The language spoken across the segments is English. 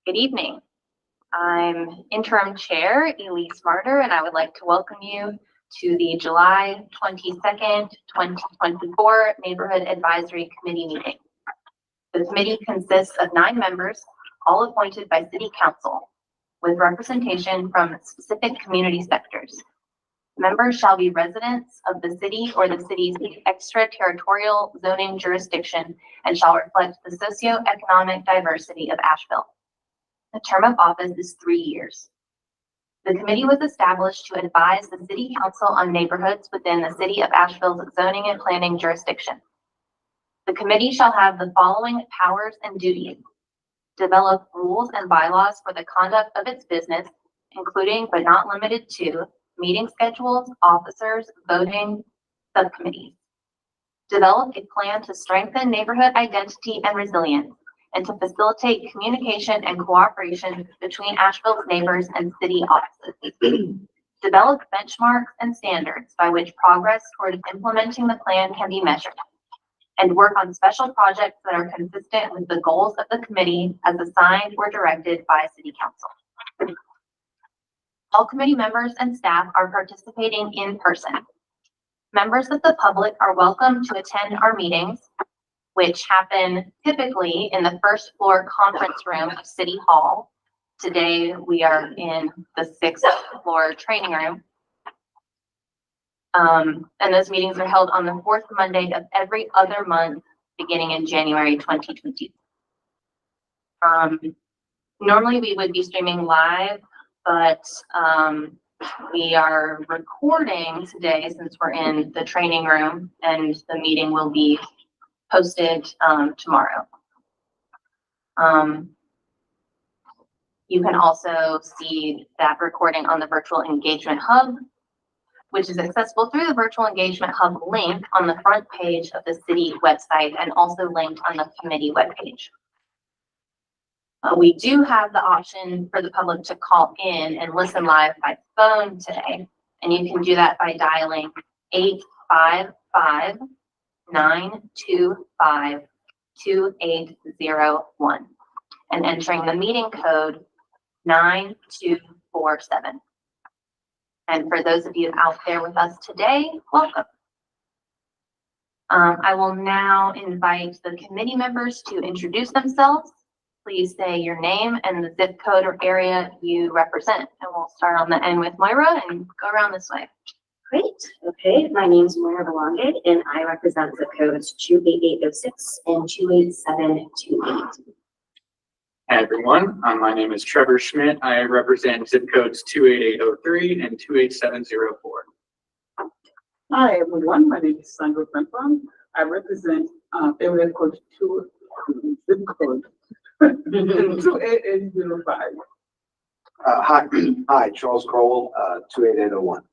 Good evening. I'm interim chair Elise Martyr, and I would like to welcome you to the July 22nd, 2024 Neighborhood Advisory Committee meeting. The committee consists of 9 members, all appointed by City Council, with representation from specific community sectors. Members shall be residents of the city or the city's extraterritorial zoning jurisdiction and shall reflect the socioeconomic diversity of Asheville. The term of office is 3 years. The committee was established to advise the City Council on neighborhoods within the City of Asheville's zoning and planning jurisdiction. The committee shall have the following powers and duties: develop rules and bylaws for the conduct of its business, including but not limited to meeting schedules, officers, voting, subcommittees. Develop a plan to strengthen neighborhood identity and resilience, and to facilitate communication and cooperation between Asheville's neighbors and city offices. Develop benchmarks and standards by which progress toward implementing the plan can be measured, and work on special projects that are consistent with the goals of the committee as assigned or directed by City Council. All committee members and staff are participating in person. Members of the public are welcome to attend our meetings, which happen typically in the first floor conference room of City Hall. Today, we are in the 6th floor training room. And those meetings are held on the 4th Monday of every other month, beginning in January 2020. Normally, we would be streaming live, but we are recording today since we're in the training room, and the meeting will be posted tomorrow. You can also see that recording on the Virtual Engagement Hub, which is accessible through the Virtual Engagement Hub link on the front page of the city website and also linked on the committee webpage. We do have the option for the public to call in and listen live by phone today, and you can do that by dialing 855-925-2801 and entering the meeting code 9247. And for those of you out there with us today, welcome. I will now invite the committee members to introduce themselves. Please say your name and the zip code or area you represent. And we'll start on the end with Moira and go around this way. Great. Okay. My name is Moira Belonge, and I represent zip codes 28806 and 28728. Hi, everyone. My name is Trevor Schmidt. I represent zip codes 28803 and 28704. Hi, everyone. My name is Sandra Franklin. I represent area code 2, zip code 28805. Hi, Charles Crowell, 28801.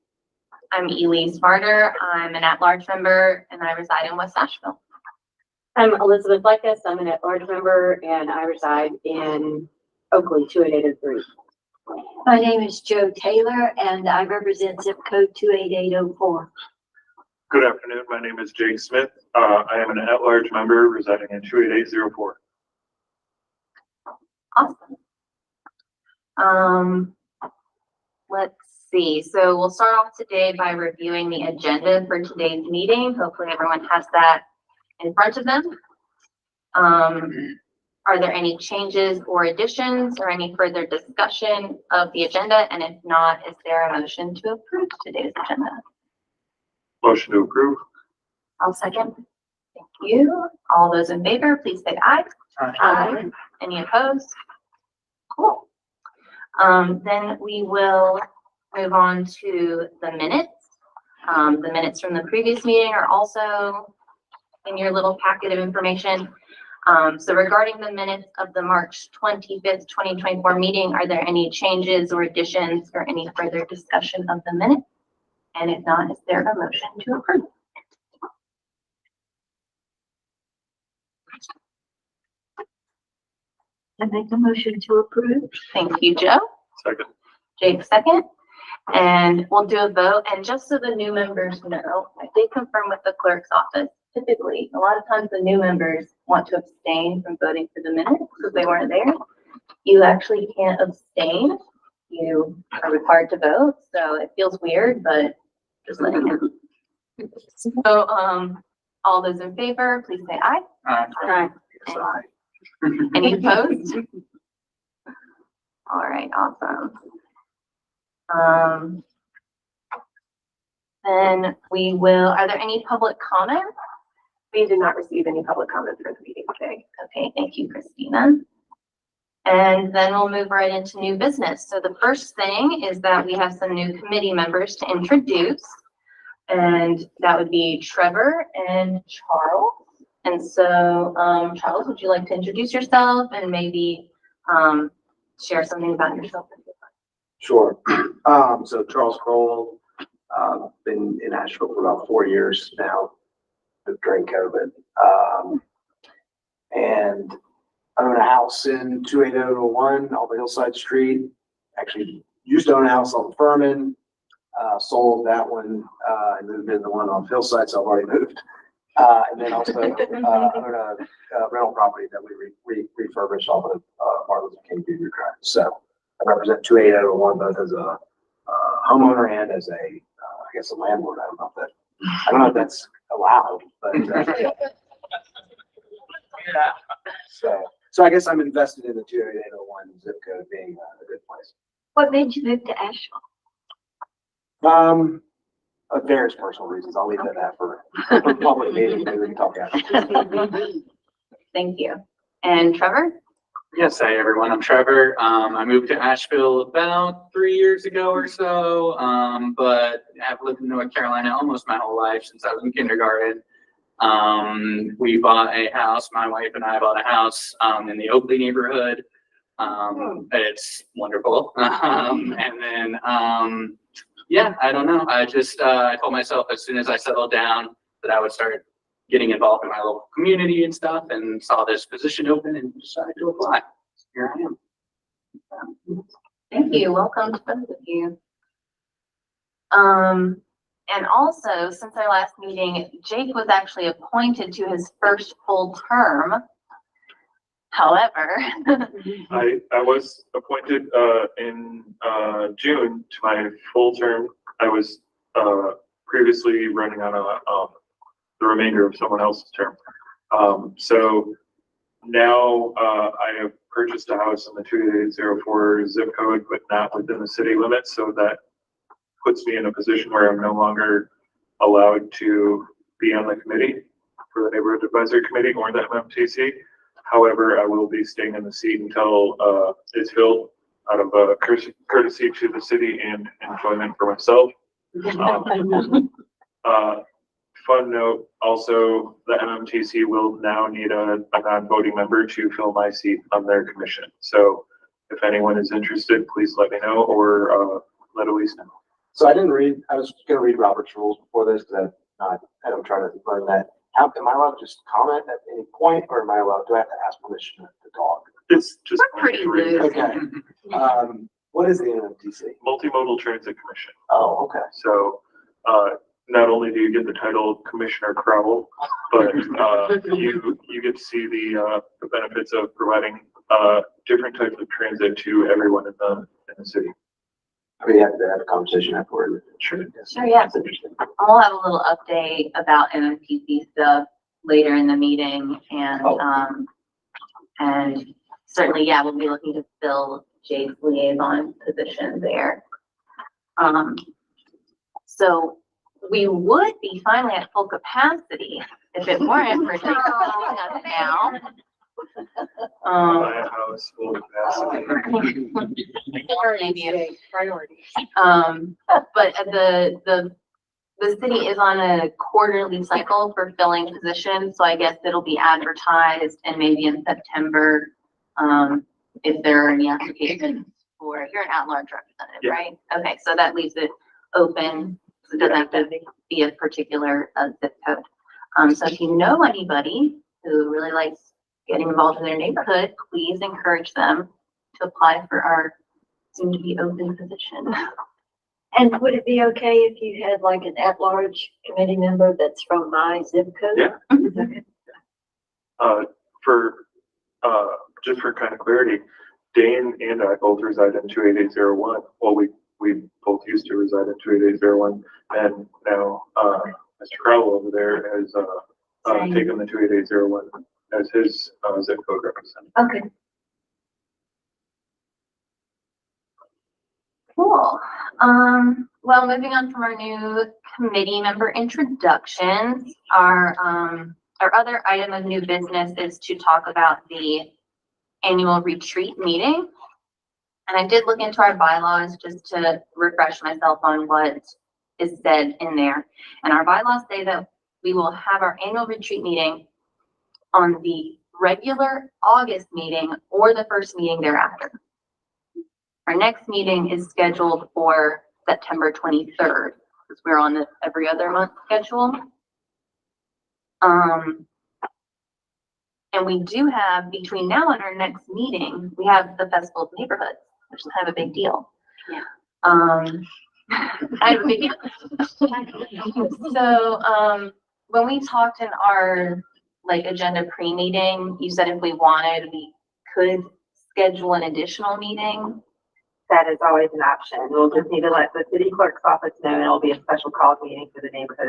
I'm Elise Martyr. I'm an at-large member and I reside in West Asheville. I'm Elizabeth Lekas. I'm an at-large member, and I reside in Oakley, 28803. My name is Joe Taylor, and I represent zip code 28804. Good afternoon. My name is Jake Smith. I am an at-large member residing in 28804. Awesome. Let's see. So we'll start off today by reviewing the agenda for today's meeting. Hopefully everyone has that in front of them. Are there any changes or additions or any further discussion of the agenda? And if not, is there a motion to approve today's agenda? Motion to approve. I'll second. Thank you. All those in favor, please say aye. Aye. Any opposed? Cool. Then we will move on to the minutes. The minutes from the previous meeting are also in your little packet of information. So regarding the minutes of the March 25th, 2024 meeting, are there any changes or additions or any further discussion of the minutes? And if not, is there a motion to approve? I make a motion to approve. Thank you, Joe. Second. Jake, second. And we'll do a vote. And just so the new members know, I did confirm with the clerk's office. Typically, a lot of times the new members want to abstain from voting for the minutes because they weren't there. You actually can't abstain. You are required to vote, so it feels weird, but just letting you know. So, all those in favor, please say aye. Aye. Any opposed? All right, awesome. Then we will, are there any public comments? We did not receive any public comment for the meeting today. Okay, thank you, Christina. And then we'll move right into new business. So the first thing is that we have some new committee members to introduce. And that would be Trevor and Charles. And so, Charles, would you like to introduce yourself and maybe share something about yourself? Sure. So Charles Kroll, been in Asheville for about 4 years now during COVID. And I own a house in 28001 off of Hillside Street. Actually used to own a house on Furman, sold that one, and moved into the one on Hillside, so I've already moved. And then also own a rental property that we refurbished off of Martin Luther King Jr. Drive. So I represent 28001 both as a homeowner and as I guess a landlord. I don't know if that's allowed, but so I guess I'm invested in the 28801 zip code being a good place. What made you move to Asheville? Various personal reasons. I'll leave that for public meeting. Maybe we can talk after. Thank you. And Trevor? Yes, hi everyone. I'm Trevor. I moved to Asheville about 3 years ago or so, but I've lived in North Carolina almost my whole life since I was in kindergarten. We bought a house. My wife and I bought a house in the Oakley neighborhood. It's wonderful. And then, yeah, I don't know. I just I told myself as soon as I settled down that I would start getting involved in my local community and stuff, and saw this position open and decided to apply. Here I am. Thank you. Welcome to both of you. And also, since our last meeting, Jake was actually appointed to his first full term. However, I was appointed in June to my full term. I was previously running on the remainder of someone else's term. So now I have purchased a house in the 2804 zip code, but not within the city limits. So that puts me in a position where I'm no longer allowed to be on the committee for the Neighborhood Advisory Committee or the MMTC. However, I will be staying in the seat until it's filled out of courtesy to the city and enjoyment for myself. Fun note, also, the MMTC will now need a non-voting member to fill my seat on their commission. So if anyone is interested, please let me know or let Elise know. So I was going to read Robert's rules before this because I'm trying to learn that. Am I allowed to just comment at any point, or do I have to ask permission to talk? It's just We're pretty loose. Okay. What is the MMTC? Multimodal Transit Commission. Oh, okay. So not only do you get the title Commissioner Crowell, but you get to see the benefits of providing different types of transit to everyone in the city. We have to have a conversation afterward. Sure. sure, yeah. That's interesting. We'll have a little update about MMPC stuff later in the meeting, and certainly, yeah, we'll be looking to fill Jake's liaison position there. So we would be finally at full capacity if it weren't for Jake joining us now. Buy a house full capacity. But the city is on a quarterly cycle for filling positions, so I guess it'll be advertised and maybe in September, if there are any applications for, you're an at-large representative, Yeah. right? Okay, so that leaves it open, so it doesn't have to be a particular zip code. So if you know anybody who really likes getting involved in their neighborhood, please encourage them to apply for our soon-to-be open position. And would it be okay if you had like an at-large committee member that's from my zip code? Yeah. Okay. For just for kind of clarity, Dane and I both reside in 28801. Well, we both used to reside in 28801, and now Mr. Crowell over there has taken the 28801 as his zip code representative. Okay. Cool. Well, moving on from our new committee member introductions, our other item of new business is to talk about the annual retreat meeting. And I did look into our bylaws just to refresh myself on what is said in there. And our bylaws say that we will have our annual retreat meeting on the regular August meeting or the first meeting thereafter. Our next meeting is scheduled for September 23rd, because we're on the every other month schedule. And we do have, between now and our next meeting, we have the Festival of Neighborhoods, which is kind of a big deal. Yeah. Kind of a big deal. So, when we talked in our agenda pre-meeting, you said if we wanted, we could schedule an additional meeting. That is always an option. We'll just need to let the city clerk's office know, and it'll be a special call meeting for the neighborhood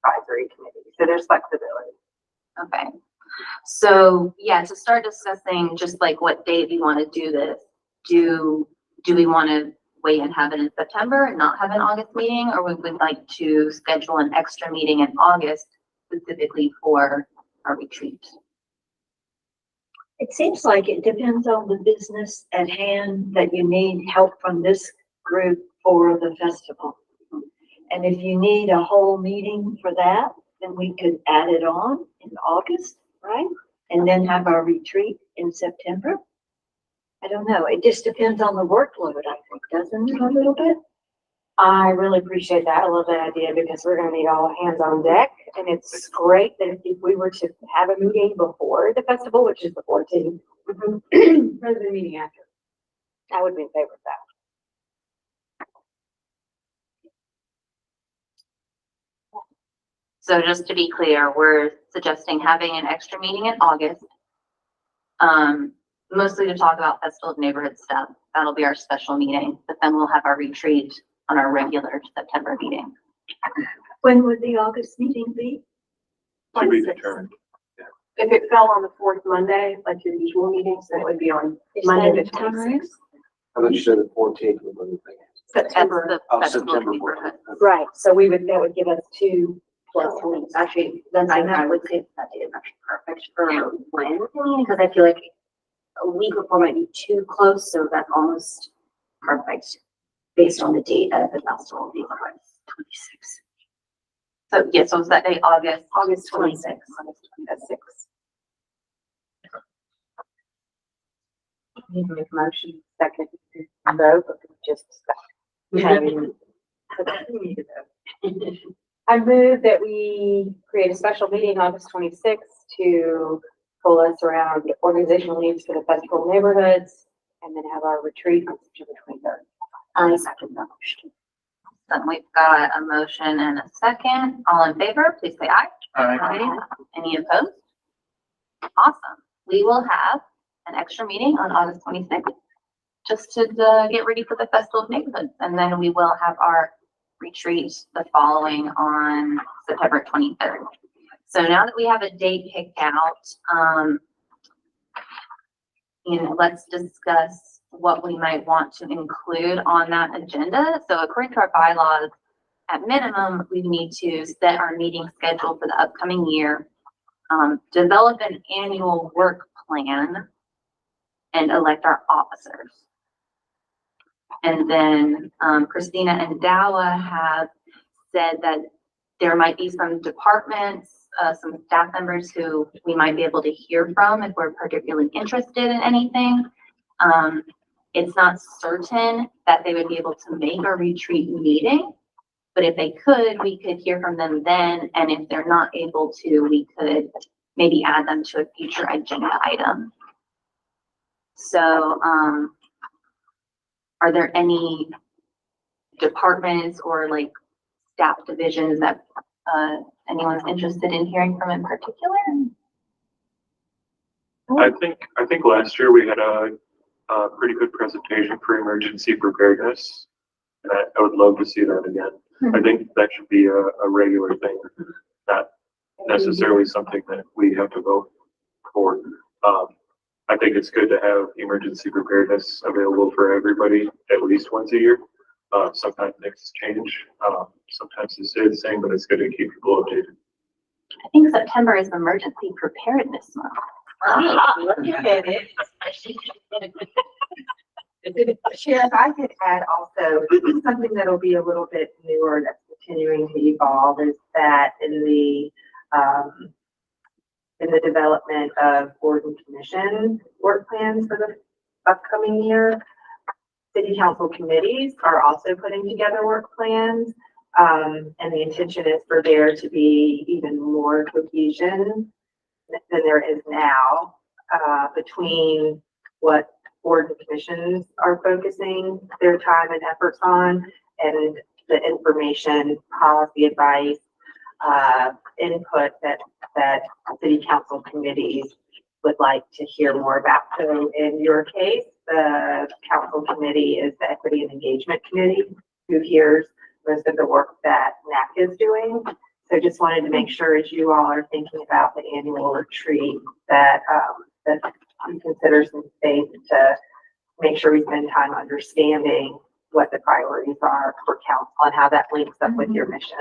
advisory committee. So there's flexibility. Okay. So yeah, to start discussing just what date we want to do this, do we want to wait and have it in September and not have an August meeting, or would we like to schedule an extra meeting in August specifically for our retreat? It seems like it depends on the business at hand that you need help from this group for the festival. And if you need a whole meeting for that, then we could add it on in August, right? And then have our retreat in September. I don't know. It just depends on the workload, I think, doesn't it, a little bit? I really appreciate that. I love that idea because we're going to need all hands on deck. And it's great that if we were to have a meeting before the festival, which is the 14th, rather than a meeting after, I would be in favor of that. So just to be clear, we're suggesting having an extra meeting in August, mostly to talk about Festival of Neighborhood stuff. That'll be our special meeting, but then we'll have our retreat on our regular September meeting. When would the August meeting be? To be determined. If it fell on the fourth Monday, like your usual meetings, then it would be on Monday the 26th. I thought you said the 14th was the thing. September. That's Oh, the Festival of September Neighborhood. 14th. Right, so that would give us 2 plus weeks. Actually, then I would say that date is actually perfect for when, because I feel like a week before might be too close, so that's almost perfect based on the date of the festival being 26. So yes, so was that day August? August 26th. That's 6. Need to make a motion, second, vote, or just I move that we create a special meeting August 26th to pull us around organizational needs for the Festival of Neighborhoods, and then have our retreat on September 23rd. I second that motion. Then we've got a motion and a second. All in favor, please say aye. Aye. Any opposed? Awesome. We will have an extra meeting on August 26th just to get ready for the Festival of Neighborhoods. And then we will have our retreat the following on September 23rd. So now that we have a date picked out, let's discuss what we might want to include on that agenda. So according to our bylaws, at minimum, we need to set our meeting schedule for the upcoming year, develop an annual work plan, and elect our officers. And then Christina and Dawa have said that there might be some departments, some staff members who we might be able to hear from if we're particularly interested in anything. It's not certain that they would be able to make a retreat meeting, but if they could, we could hear from them then. And if they're not able to, we could maybe add them to a future agenda item. So, are there any departments or staff divisions that anyone's interested in hearing from in particular? I think last year we had a a pretty good presentation for emergency preparedness. And I would love to see that again. I think that should be a regular thing, not necessarily something that we have to vote for. I think it's good to have emergency preparedness available for everybody at least once a year. Sometimes things change. Sometimes they stay the same, but it's good to keep people updated. I think September is Emergency Preparedness Month. Look at it. Sheriff, I could add also something that'll be a little bit newer that's continuing to evolve is that in the development of board and commission work plans for the upcoming year, city council committees are also putting together work plans. And the intention is for there to be even more cohesion than there is now, between what board and commissions are focusing their time and efforts on and the information, policy advice, input that city council committees would like to hear more about. So in your case, the council committee is the Equity and Engagement Committee, who hears most of the work that NAC is doing. So just wanted to make sure as you all are thinking about the annual retreat that, that you consider some space to make sure we spend time understanding what the priorities are for council and how that links up with your mission.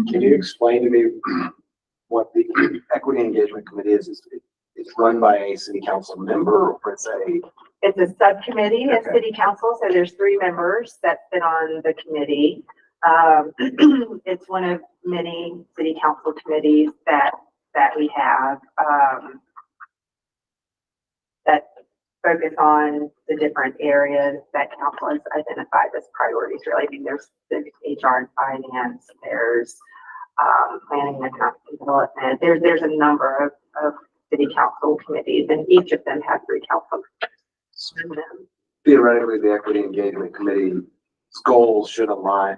Can you explain to me what the Equity Engagement Committee is? It's run by a city council member, or it's a subcommittee of Okay. city council. So there's 3 members that sit on the committee. It's one of many city council committees that we have, that focus on the different areas that council has identified as priorities. Really, I mean, there's HR and finance, there's planning and economic development. There's a number of city council committees, and each of them have 3 council members. theoretically the Equity Engagement Committee's goals should align.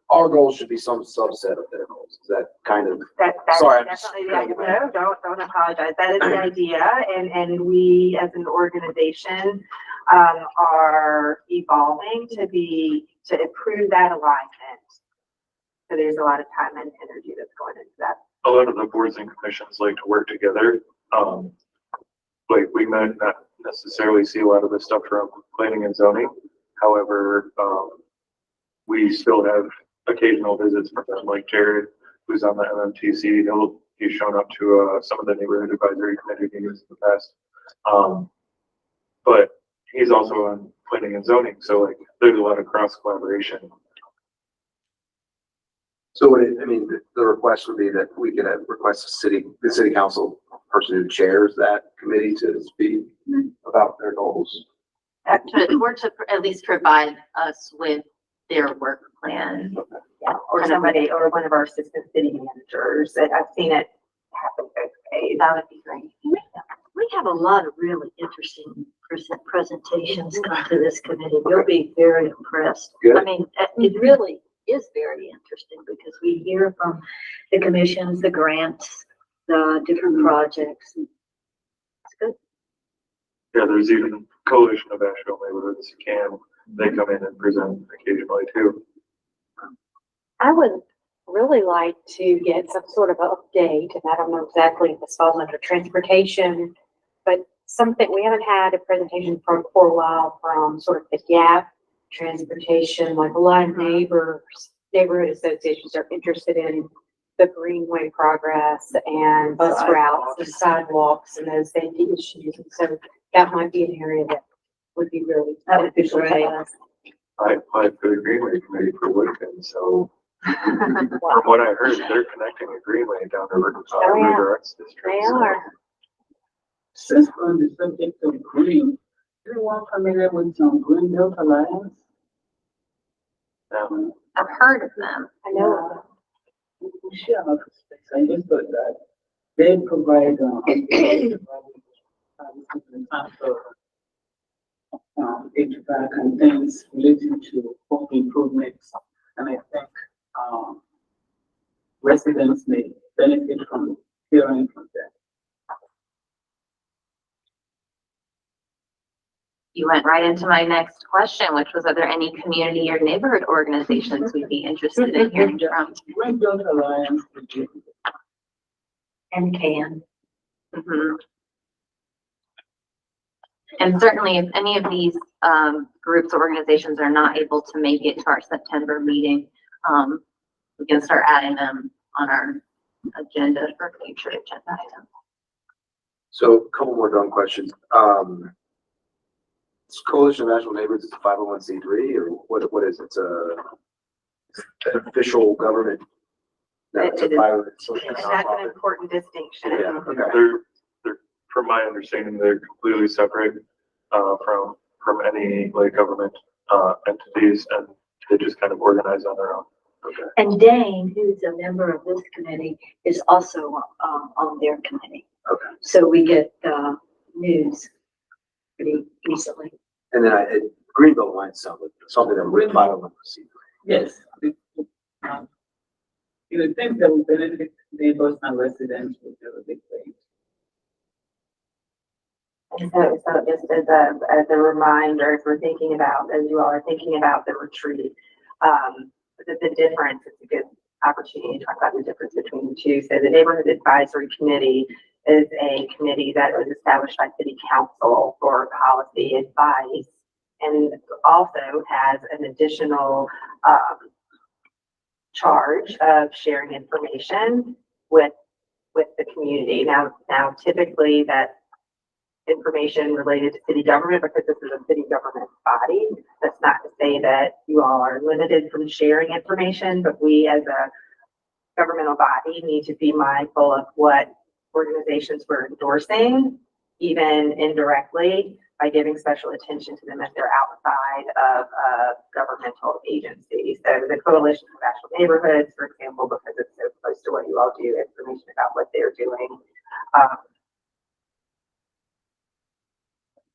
Our goals should be some subset of their goals. Is that kind of? That's Sorry, I'm just- definitely the idea. No, don't apologize. That is the idea. And we as an organization are evolving to improve that alignment. So there's a lot of time and energy that's going into that. A lot of the boards and commissions like to work together. Like we might not necessarily see a lot of the stuff from planning and zoning. However, we still have occasional visits from them, like Jared, who's on the MMTC. He's shown up to some of the neighborhood advisory committee meetings in the past. But he's also on planning and zoning, so like there's a lot of cross collaboration. So the request would be that we could request the city council person who chairs that committee to speak about their goals. Or to at least provide us with their work plan. Yeah, or somebody, or one of our assistant city managers. I've seen it happen both ways. That would be great. We have a lot of really interesting presentations come to this committee. We'll be very impressed. Good. I mean, it really is very interesting because we hear from the commissions, the grants, the different projects. It's good. Yeah, there's even Coalition of Asheville Neighborhoods, CAM. They come in and present occasionally too. I would really like to get some sort of update, and I don't know exactly if this falls under transportation, but something, we haven't had a presentation for a while from sort of the gap transportation, like a lot of neighborhood associations are interested in the greenway progress and bus routes and sidewalks and those safety issues. And so that might be an area that would be really beneficial to us. I applied for the Greenway Committee for Woodfin, so from what I heard, they're connecting a greenway down to River Arts District. They so- are. Since on the subject of green, everyone familiar with some Green Belt Alliance? I've heard of them. I know. We share our space. I just thought that they provide, HVAC and things related to home improvements. And I think, residents may benefit from hearing from them. You went right into my next question, which was, are there any community or neighborhood organizations we'd be interested in hearing from? Greenbelt Alliance. And can. Mhm. And certainly if any of these groups or organizations are not able to make it to our September meeting, we can start adding them on our agenda for future agenda items. So a couple more dumb questions. Coalition of National Neighborhoods is a 501c3 or what is it? It's an official government. No, it's a It is. private. And that's an important distinction. Yeah, okay. They're, from my understanding, they're completely separate, from any like government, entities, and they just kind of organize on their own. Okay. And Dane, who's a member of this committee, is also on their committee. Okay. So we get news pretty easily. And then Greenbelt Alliance sounds like something that we're 501c3. Yes. Things that will benefit neighbors and residents will be a big thing. And so just as a reminder, as we're thinking about, as you all are thinking about the retreat, the difference, it's a good opportunity to talk about the difference between the two. So the Neighborhood Advisory Committee is a committee that was established by City Council for policy advice and also has an additional charge of sharing information with the community. Now typically that information related to city government, because this is a city government body, that's not to say that you all are limited from sharing information, but we as a governmental body need to be mindful of what organizations we're endorsing, even indirectly, by giving special attention to them if they're outside of a governmental agency. So the Coalition of National Neighborhoods, for example, because it's so close to what you all do, information about what they're doing,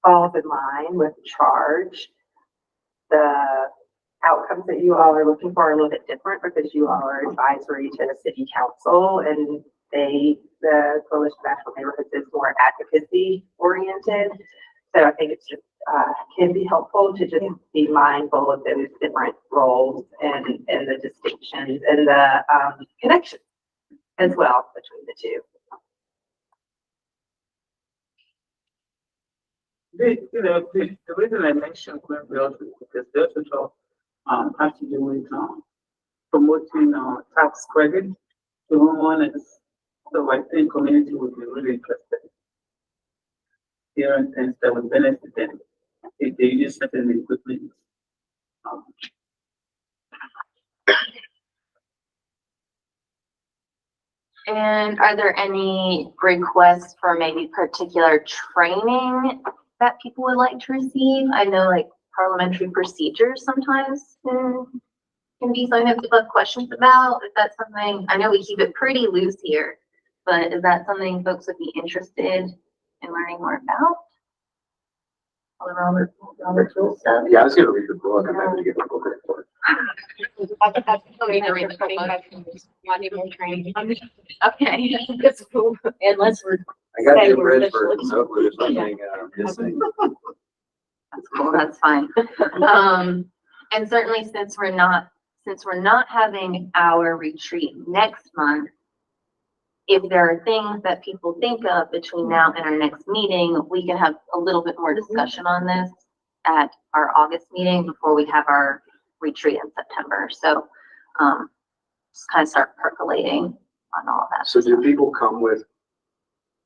falls in line with charge. The outcomes that you all are looking for are a little bit different because you all are advisory to the city council, and the Coalition of National Neighborhoods is more advocacy oriented. So I think it's just can be helpful to just be mindful of those different roles and the distinctions and the connections as well between the two. The reason I mentioned Greenbelt is because they also have to do with promoting tax credit to homeowners. So I think community would be really interested. Hearing things that would benefit them if they use certain equipment. And are there any requests for maybe particular training that people would like to receive? I know like parliamentary procedures sometimes can be something that people have questions about. Is that something, I know we keep it pretty loose here, but is that something folks would be interested in learning more about? All the Robert Rule stuff? Yeah, I was gonna read the book. I'm happy to get the book for it. Okay. Unless we're. I got Say the we're abridged version, officially- so hopefully there's nothing missing. That's cool, that's fine. And certainly since we're not having our retreat next month, if there are things that people think of between now and our next meeting, we can have a little bit more discussion on this at our August meeting before we have our retreat in September. So, just kind of start percolating on all of that. So do people come with,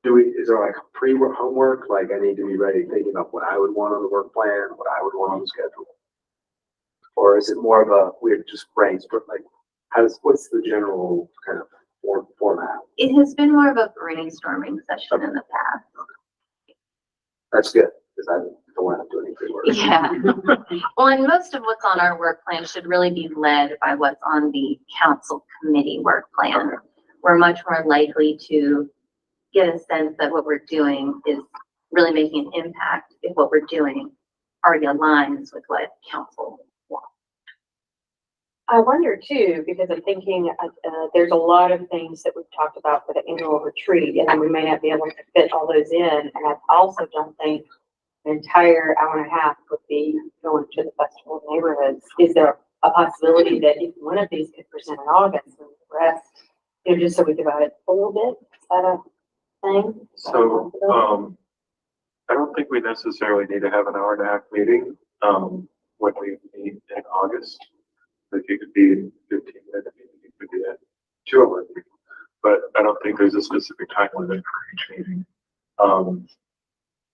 is there like pre-work homework? Like I need to be ready thinking about what I would want on the work plan, what I would want on the schedule? Or is it more of a, we're just brainstorm, like what's the general kind of format? It has been more of a brainstorming session in the past. That's good, because I don't want to do any pre-work. Yeah. Well, and most of what's on our work plan should really be led by what's on the council committee work plan. Okay. We're much more likely to get a sense that what we're doing is really making an impact if what we're doing already aligns with what council wants. I wonder too, because I'm thinking there's a lot of things that we've talked about for the annual retreat, and we may not be able to fit all those in. And I also don't think an entire hour and a half would be going to the festival neighborhoods. Is there a possibility that if one of these could present in August and the rest, just so we divide it a little bit? Is that a thing? So, I don't think we necessarily need to have an hour and a half meeting, when we meet in August. If you could be 15 minutes, you could do that 2 hours. But I don't think there's a specific time limit for each meeting.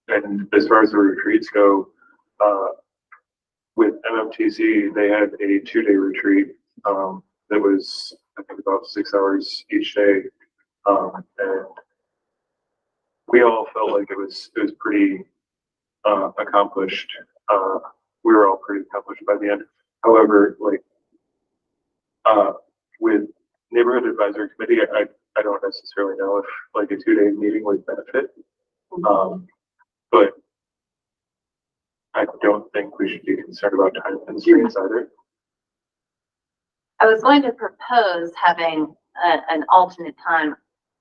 And as far as the retreats go, with MMTC, they had a 2-day retreat, that was, I think, about 6 hours each day. And we all felt like it was pretty, accomplished. We were all pretty accomplished by the end. However, like, with neighborhood advisory committee, I don't necessarily know if like a 2-day meeting would benefit. But I don't think we should be concerned about time constraints either. I was going to propose having an alternate time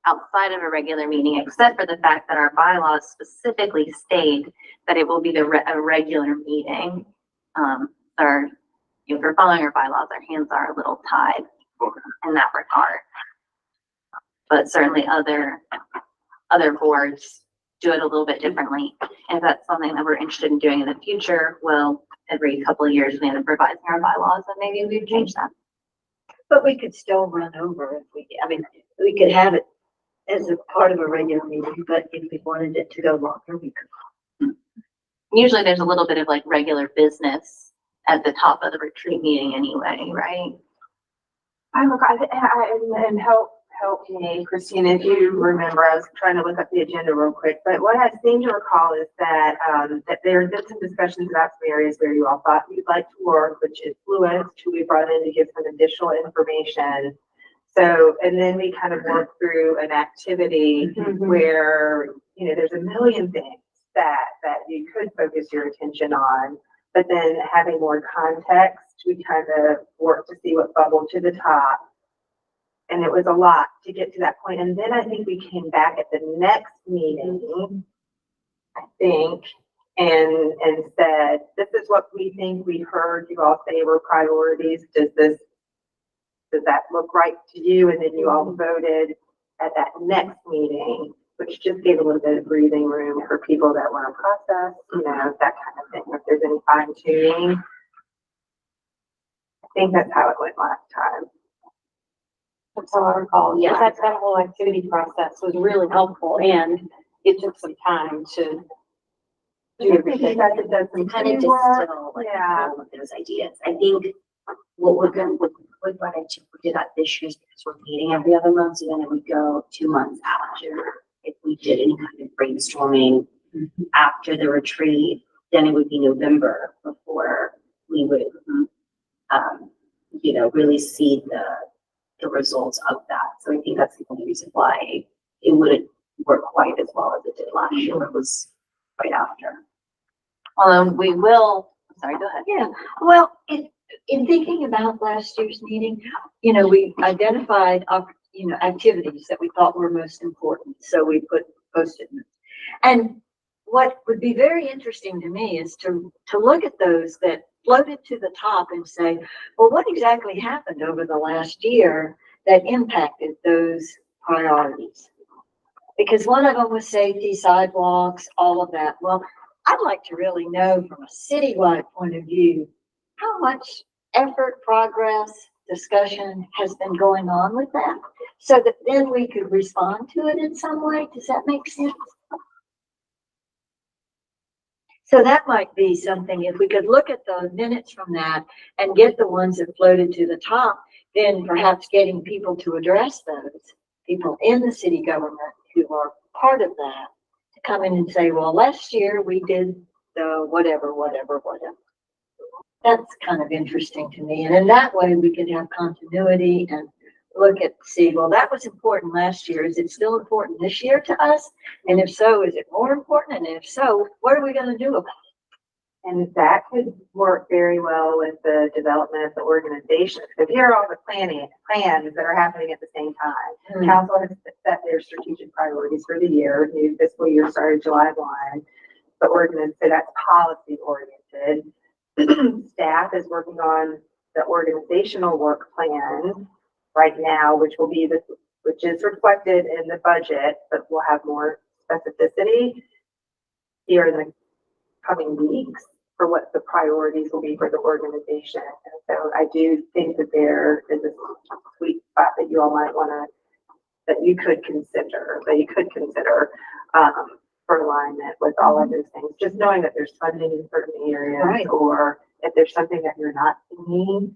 outside of a regular meeting, except for the fact that our bylaws specifically state that it will be a regular meeting. If we're following our bylaws, our hands are a little tied in that regard. But certainly other boards do it a little bit differently. And if that's something that we're interested in doing in the future, well, every couple of years we end up revising our bylaws and maybe we change that. But we could still run over if we could have it as a part of a regular meeting, but if we wanted it to go longer, we could. Usually there's a little bit of like regular business at the top of the retreat meeting anyway, right? And help me, Christina, if you remember, I was trying to look up the agenda real quick, but what I seem to recall is that, that there have been some discussions about some areas where you all thought you'd like to work, which influenced who we brought in to give some additional information. So, and then we kind of worked through an activity where, there's a million things that you could focus your attention on, but then having more context, we kind of worked to see what bubbled to the top. And it was a lot to get to that point. And then I think we came back at the next meeting, I think, and said, this is what we think we heard you all say were priorities. Does that look right to you? And then you all voted at that next meeting, which just gave a little bit of breathing room for people that want to process, that kind of thing. If there's any fine tuning, I think that's how it went last time. That's how I recall. Yeah. That whole activity process was really helpful and it took some time to do everything. Kind of distill like all of those ideas. I think what we're going with what I did at this year's, because we're meeting every other month, so then it would go 2 months after. If we did any kind of brainstorming after the retreat, then it would be November before we would, really see the results of that. So I think that's the only reason why it wouldn't work quite as well as it did last year. It was right after. Although we will, sorry, go ahead. Yeah, well, in thinking about last year's meeting, we identified, activities that we thought were most important. So we put Post-it notes. And what would be very interesting to me is to look at those that floated to the top and say, well, what exactly happened over the last year that impacted those priorities? Because one of them was safety, sidewalks, all of that. Well, I'd like to really know from a citywide point of view, how much effort, progress, discussion has been going on with that, so that then we could respond to it in some way. Does that make sense? So that might be something, if we could look at the minutes from that and get the ones that floated to the top, then perhaps getting people to address those, people in the city government who are part of that, to come in and say, well, last year we did the whatever. That's kind of interesting to me. And in that way, we could have continuity and look at, see, well, that was important last year. Is it still important this year to us? And if so, is it more important? And if so, what are we going to do about it? And that could work very well with the development of the organization. Because here are all the plans that are happening at the same time. Council has set their strategic priorities for the year. New fiscal year started July 1. the ordinance, so that's policy oriented. Staff is working on the organizational work plan right now, which is reflected in the budget, but we'll have more specificity here in the coming weeks for what the priorities will be for the organization. And so I do think that there is a sweet spot that you all might want to, that you could consider, for alignment with all of those things. Just knowing that there's funding in certain areas, Right. or if there's something that you're not seeing,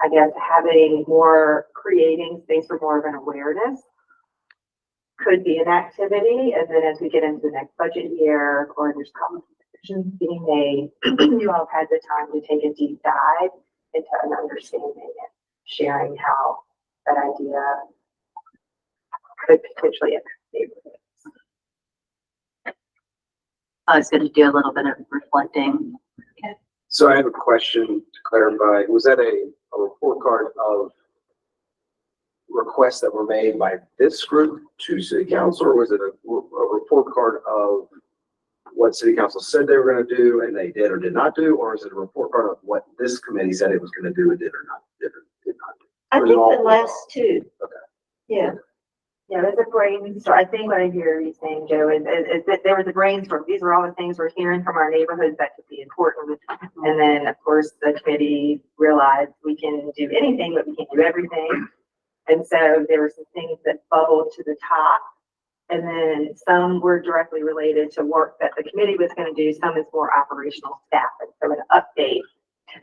I guess creating space for more of an awareness could be an activity. And then as we get into the next budget year, or there's decisions being made, you all have had the time to take a deep dive into an understanding and sharing how that idea could potentially impact neighborhoods. I was going to do a little bit of reflecting. So I have a question to clarify. Was that a report card of requests that were made by this group to city council, or was it a report card of what city council said they were going to do and they did or did not do, or is it a report card of what this committee said it was going to do and did or not, did not do? I Or is think it all- the last two. Okay. Yeah. Yeah, there's a brainstorm. I think what I hear you saying, Joe, is that there was a brainstorm. These are all the things we're hearing from our neighborhoods that could be important. And then, of course, the committee realized we can do anything, but we can't do everything. And so there were some things that bubbled to the top. And then some were directly related to work that the committee was going to do. Some is more operational staff. And so an update.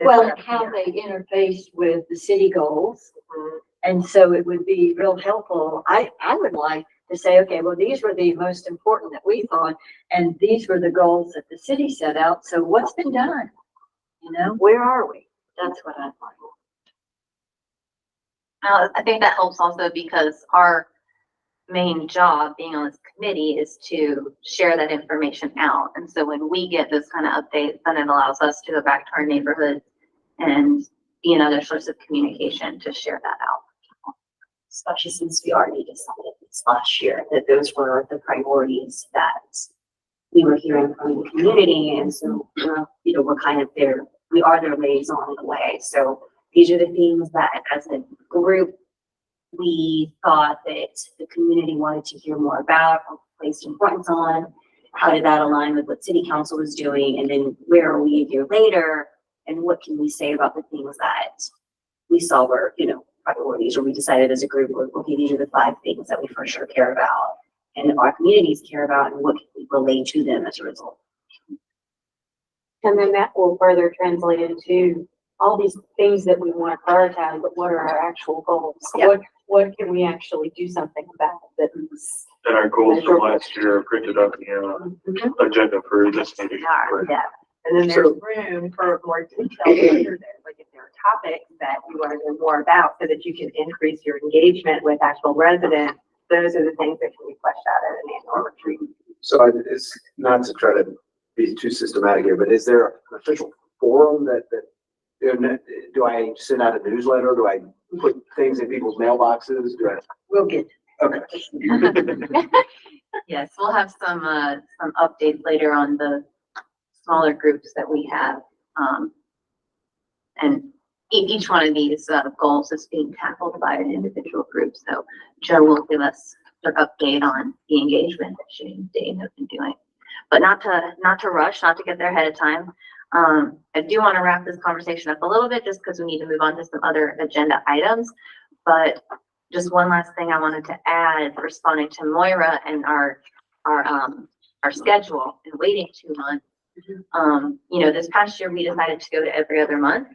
is Well, what and I'm how hearing. they interface with the city goals. Mhm. And so it would be real helpful. I would like to say, okay, well, these were the most important that we thought, and these were the goals that the city set out. So what's been done? You know, where are we? That's what I'd like. I think that helps also because our main job being on this committee is to share that information out. And so when we get those kind of updates, then it allows us to go back to our neighborhoods and be another source of communication to share that out. Especially since we already decided this last year that those were the priorities that we were hearing from the community. And so, we're kind of we are their liaison in a way. So these are the things that as a group, we thought that the community wanted to hear more about, or placed importance on. How did that align with what city council was doing? And then where are we a year later? And what can we say about the things that we saw were, priorities, or we decided as a group, okay, these are the 5 things that we for sure care about and our communities care about, and what can we relate to them as a result. And then that will further translate into all these things that we want to prioritize, but what are our actual goals? Yeah. What can we actually do something about that is And our goals from last year are printed up in the agenda for this meeting. Yeah. And then there's room for more detail later there, like if there are topics that you want to know more about so that you can increase your engagement with actual residents. Those are the things that can be fleshed out at an annual retreat. So it's not to try to be too systematic here, but is there an official forum that do I send out a newsletter? Do I put things in people's mailboxes? We'll get. Okay. Yes, we'll have some updates later on the smaller groups that we have. And each one of these goals is being tackled by an individual group. So Joe will give us their update on the engagement that she and Dave have been doing. But not to rush, not to get there ahead of time. I do want to wrap this conversation up a little bit just because we need to move on to some other agenda items. But just one last thing I wanted to add, responding to Moira and our schedule and waiting 2 months. This past year we decided to go to every other month,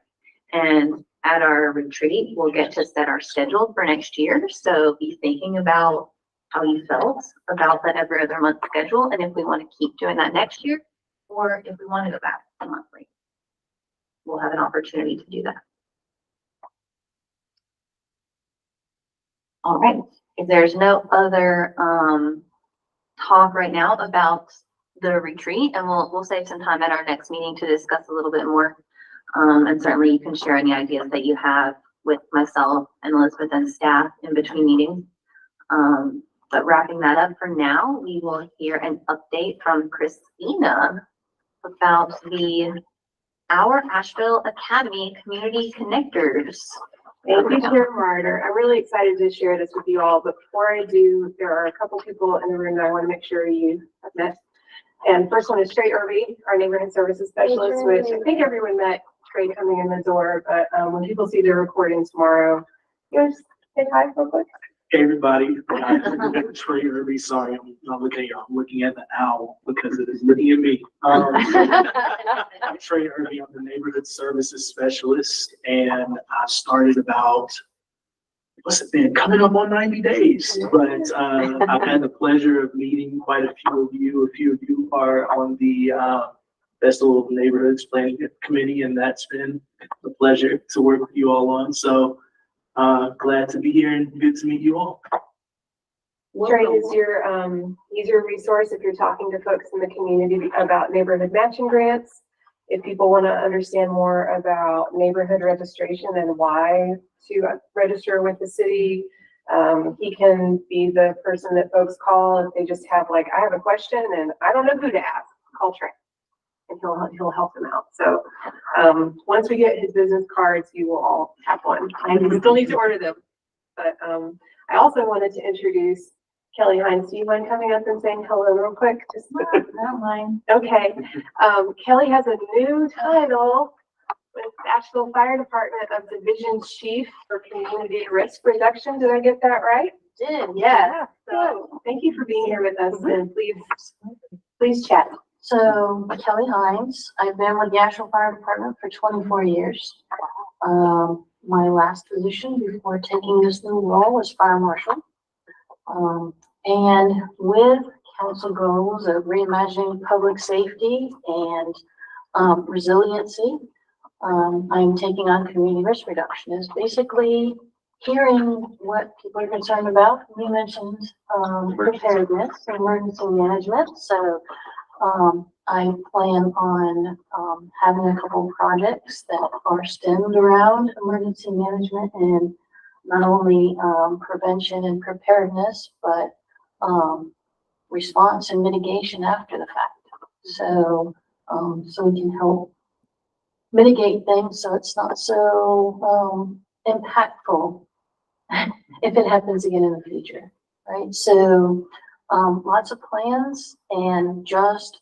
and at our retreat we'll get to set our schedule for next year. So be thinking about how you felt about that every other month schedule, and if we want to keep doing that next year, or if we want to go back to monthly, we'll have an opportunity to do that. All right, if there's no other talk right now about the retreat, and we'll save some time at our next meeting to discuss a little bit more. And certainly you can share any ideas that you have with myself and Elizabeth and staff in between meetings. But wrapping that up for now, we will hear an update from Christina about our Asheville Academy Community Connectors. Thank you, Chair Martyr. I'm really excited to share this with you all. But before I do, there are a couple people in the room that I want to make sure you have met. And first one is Trey Irby, our neighborhood services specialist, which I think everyone met Trey coming in the door. But when people see the recording tomorrow, you know, just say hi real quick. Hey everybody, I'm Trey Irby. Sorry, I'm not looking at you. I'm looking at the owl because it is looking at me. I'm Trey Irby. I'm the neighborhood services specialist, and I started about, what's it been, coming up on 90 days. But I've had the pleasure of meeting quite a few of you. A few of you are on the Festival of Neighborhoods Planning Committee, and that's been a pleasure to work with you all on. So glad to be here and good to meet you all. Trey is your user resource if you're talking to folks in the community about neighborhood matching grants. If people want to understand more about neighborhood registration and why to register with the city, he can be the person that folks call if they just have like, I have a question and I don't know who to ask. Call Trey and he'll help them out. So once we get his business cards, you will all have one. I still need to order them. But I also wanted to introduce Kelly Hines. Do you mind coming up and saying hello real quick? Just Not mine. okay. Kelly has a new title with Asheville Fire Department of Division Chief for Community Risk Reduction. Did I get that right? Did. Yes. So thank you for being here with us, and please chat. So Kelly Hines, I've been with the Asheville Fire Department for 24 years. My last position before taking this new role was fire marshal. And with council goals of reimagining public safety and resiliency, I'm taking on community risk reduction. It's basically hearing what people are concerned about. You mentioned preparedness, emergency management. So I plan on having a couple of projects that are stemmed around emergency management and not only prevention and preparedness, but response and mitigation after the fact. So so we can help mitigate things so it's not so impactful if it happens again in the future, right? So lots of plans, and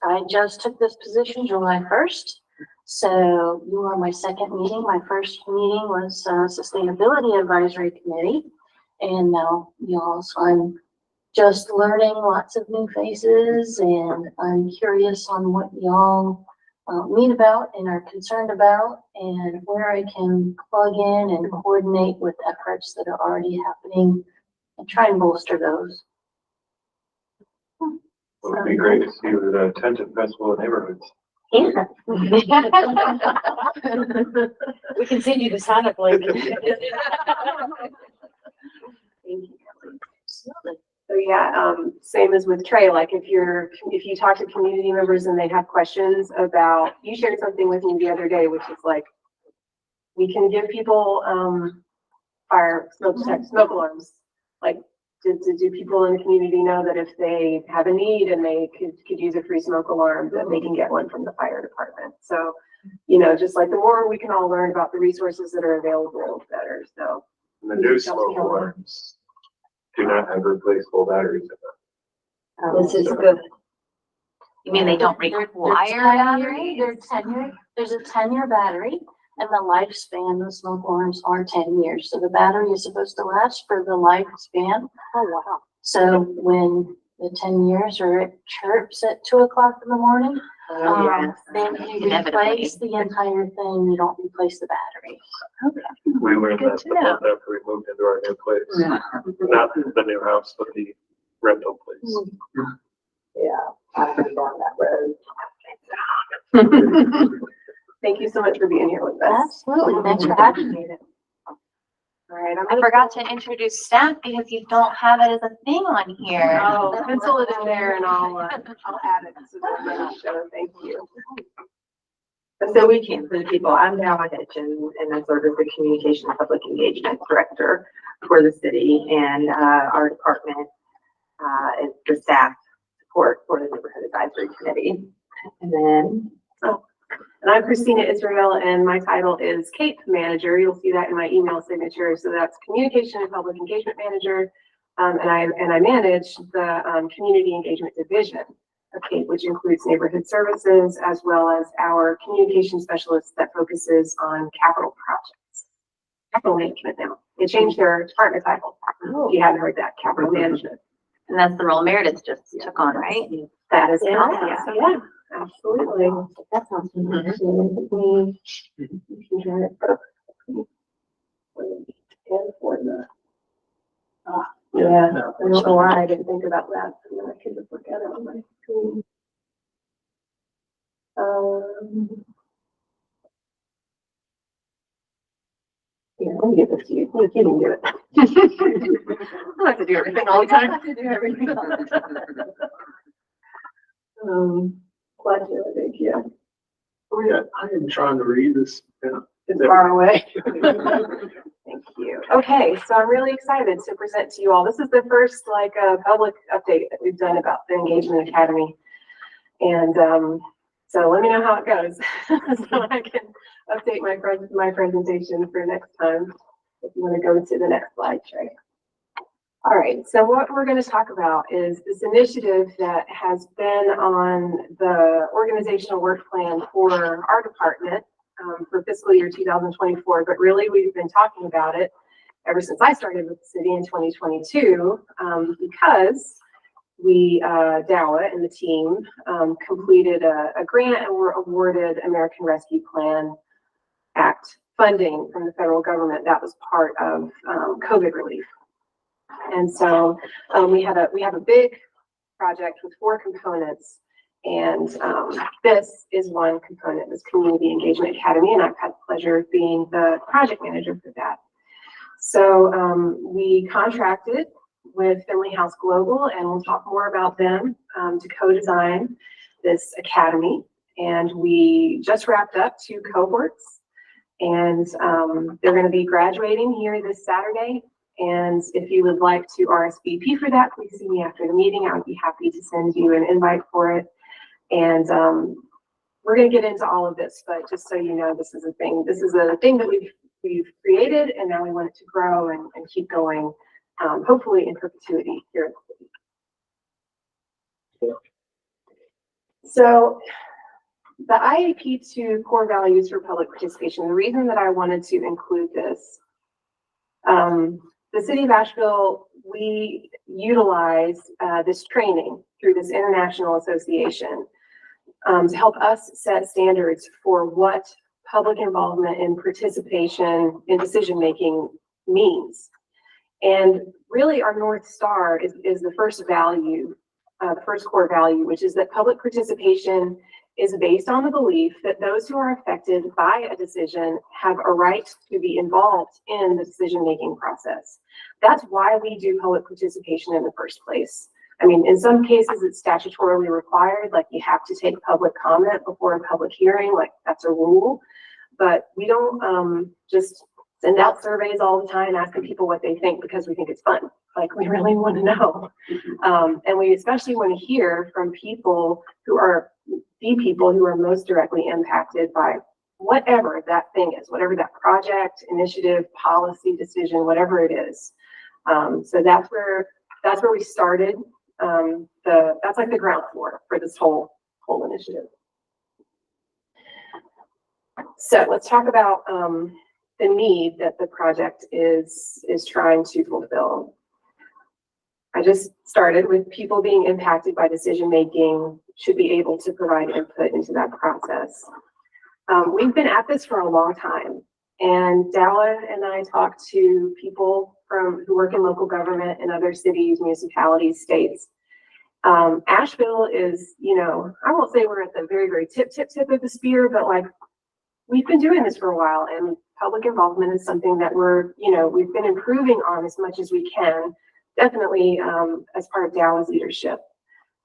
I just took this position July 1st. So you are my second meeting. My first meeting was Sustainability Advisory Committee, and now y'all, so I'm just learning lots of new faces, and I'm curious on what y'all meet about and are concerned about, and where I can plug in and coordinate with efforts that are already happening and try and bolster those. It would be great to see you at a tent at Festival of Neighborhoods. Yeah. We can send you the sign up link. Thank you, Kelly. So yeah, same as with Trey, like if you talk to community members and they have questions about, you shared something with me the other day, which is like, we can give people fire smoke alarms. Like, do people in the community know that if they have a need and they could use a free smoke alarm, that they can get one from the fire department? So, you know, just like the more we can all learn about the resources that are available, the better. So And the new smoke alarms do not have replaceable batteries in them. This is good. You mean they don't require battery? They're 10-year, there's a 10-year battery, and the lifespan of smoke alarms are 10 years. So the battery is supposed to last for the lifespan. Oh, wow. So when the 10 years or it chirps at 2 o'clock in the morning, then you Inevitably. replace the entire thing, you don't replace the battery. We learned Good that to the know. month after we moved into our new place. Not the new house, but the rental place. Yeah, I've been down that road. thank you so much for being here with us. Absolutely, thanks for having me. All right, I'm I gonna forgot to introduce staff because you don't have it as a thing on here. Oh, pencil it in there and I'll add it to the show. Thank you. So we can, for the people, I'm Val Hitchens, and I serve as the Communication and Public Engagement Director for the city, and our department is the staff support for the Neighborhood Advisory Committee. And then, and I'm Christina Israel, and my title is CAPE Manager. You'll see that in my email signature. So that's Communication and Public Engagement Manager. And I manage the Community Engagement Division of CAPE, which includes neighborhood services, as well as our communication specialist that focuses on capital projects. Capital management now. They changed their department title. If you haven't heard that, capital management. And that's the role Meredith just took on, right? That is, Yeah. yeah, absolutely. That sounds Yeah, I don't know why I didn't think about that. And then I could just look at it on my screen. Yeah, let me get this to you. You can do it. I don't have to do everything all the time. I have to do everything all the time. Glad you think, yeah. Oh, yeah, I am trying to read this. Yeah. It's far away. Thank you. Okay, so I'm really excited to present to you all. This is the first public update that we've done about the Engagement Academy. And so let me know how it goes so I can update my presentation for next time. If you want to go to the next slide, Trey. All right, so what we're going to talk about is this initiative that has been on the organizational work plan for our department for fiscal year 2024, but really we've been talking about it ever since I started with the city in 2022 because we, DAWA and the team, completed a grant and were awarded American Rescue Plan Act funding from the federal government that was part of COVID relief. And so we have a big project with 4 components, and this is one component, this Community Engagement Academy, and I've had the pleasure of being the project manager for that. So we contracted with Family House Global, and we'll talk more about them to co-design this academy. And we just wrapped up 2 cohorts, and they're going to be graduating here this Saturday. And if you would like to RSVP for that, please see me after the meeting. I would be happy to send you an invite for it. And we're going to get into all of this, but just so you know, this is a thing that we've created, and now we want it to grow and keep going, hopefully in perpetuity here at the city. So the IAP to core values for public participation, the reason that I wanted to include this, the city of Asheville, we utilize this training through this international association to help us set standards for what public involvement and participation in decision-making means. And really our North Star is the first value, the first core value, which is that public participation is based on the belief that those who are affected by a decision have a right to be involved in the decision-making process. That's why we do public participation in the first place. I mean, in some cases it's statutorily required, like you have to take public comment before a public hearing, like that's a rule. But we don't just send out surveys all the time asking people what they think because we think it's fun. Like we really want to know. And we especially want to hear from people who are the people who are most directly impacted by whatever that thing is, whatever that project, initiative, policy, decision, whatever it is. So that's where we started. That's like the ground floor for this whole initiative. So let's talk about the need that the project is trying to fulfill. I just started with people being impacted by decision making should be able to provide input into that process. We've been at this for a long time, and Dalla and I talked to people who work in local government in other cities, municipalities, states. Asheville is, I won't say we're at the very, very tip of the spear, but like we've been doing this for a while, and public involvement is something that we've been improving on as much as we can, definitely as part of Dalla's leadership.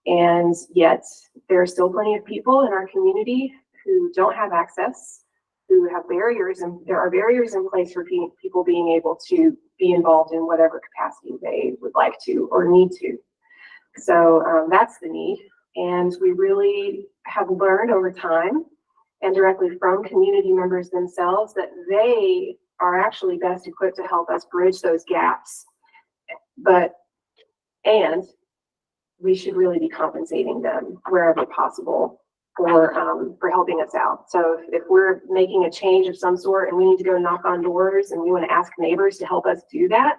And yet there are still plenty of people in our community who don't have access, who have barriers, and there are barriers in place for people being able to be involved in whatever capacity they would like to or need to. So that's the need. And we really have learned over time and directly from community members themselves that they are actually best equipped to help us bridge those gaps. And we should really be compensating them wherever possible for helping us out. So if we're making a change of some sort and we need to go knock on doors and we want to ask neighbors to help us do that,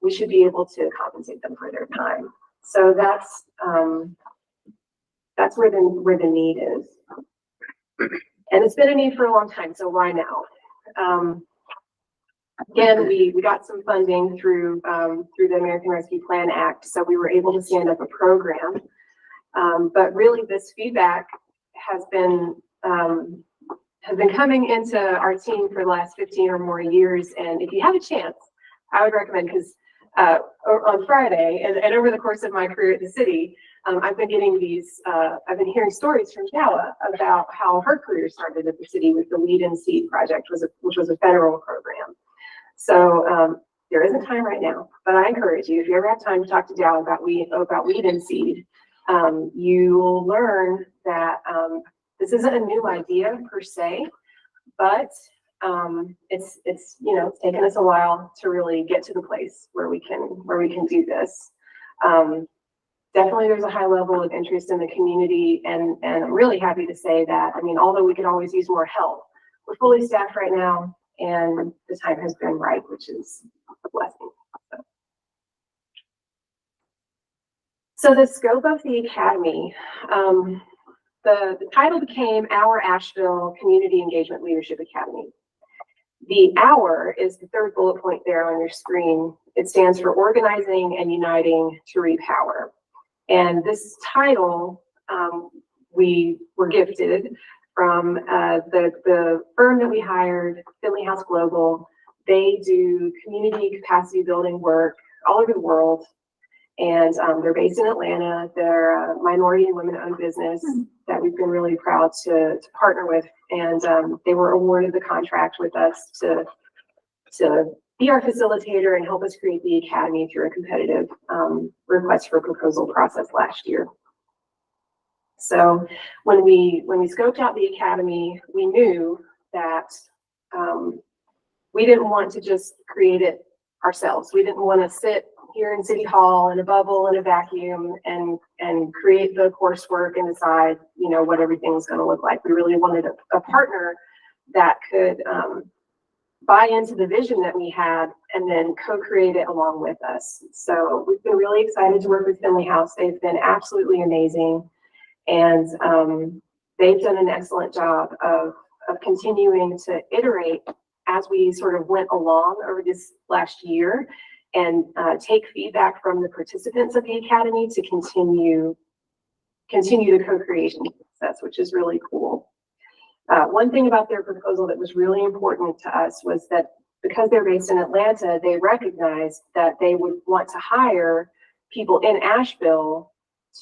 we should be able to compensate them for their time. So that's where the need is. And it's been a need for a long time, so why now? Again, we got some funding through the American Rescue Plan Act, so we were able to stand up a program. But really this feedback has been coming into our team for the last 15 or more years. And if you have a chance, I would recommend, because on Friday and over the course of my career at the city, I've been getting I've been hearing stories from Yawa about how her career started at the city with the Lead and Seed project, which was a federal program. So there isn't time right now, but I encourage you, if you ever have time to talk to Yawa about Lead and Seed, you will learn that this isn't a new idea per se, but it's taken us a while to really get to the place where we can do this. Definitely there's a high level of interest in the community, and I'm really happy to say that, I mean, although we could always use more help, we're fully staffed right now and the time has been right, which is a blessing. So the scope of the academy, the title became Our Asheville Community Engagement Leadership Academy. The hour is the third bullet point there on your screen. It stands for Organizing and Uniting to Repower. And this title we were gifted from the firm that we hired, Finley House Global. They do community capacity building work all over the world. And they're based in Atlanta. They're a minority and women-owned business that we've been really proud to partner with. And they were awarded the contract with us to be our facilitator and help us create the academy through a competitive request for proposal process last year. So when we scoped out the academy, we knew that we didn't want to just create it ourselves. We didn't want to sit here in City Hall in a bubble in a vacuum and create the coursework and decide, what everything was going to look like. We really wanted a partner that could buy into the vision that we had and then co-create it along with us. So we've been really excited to work with Finley House. They've been absolutely amazing. And they've done an excellent job of continuing to iterate as we sort of went along over this last year and take feedback from the participants of the academy to continue the co-creation process, which is really cool. One thing about their proposal that was really important to us was that because they're based in Atlanta, they recognized that they would want to hire people in Asheville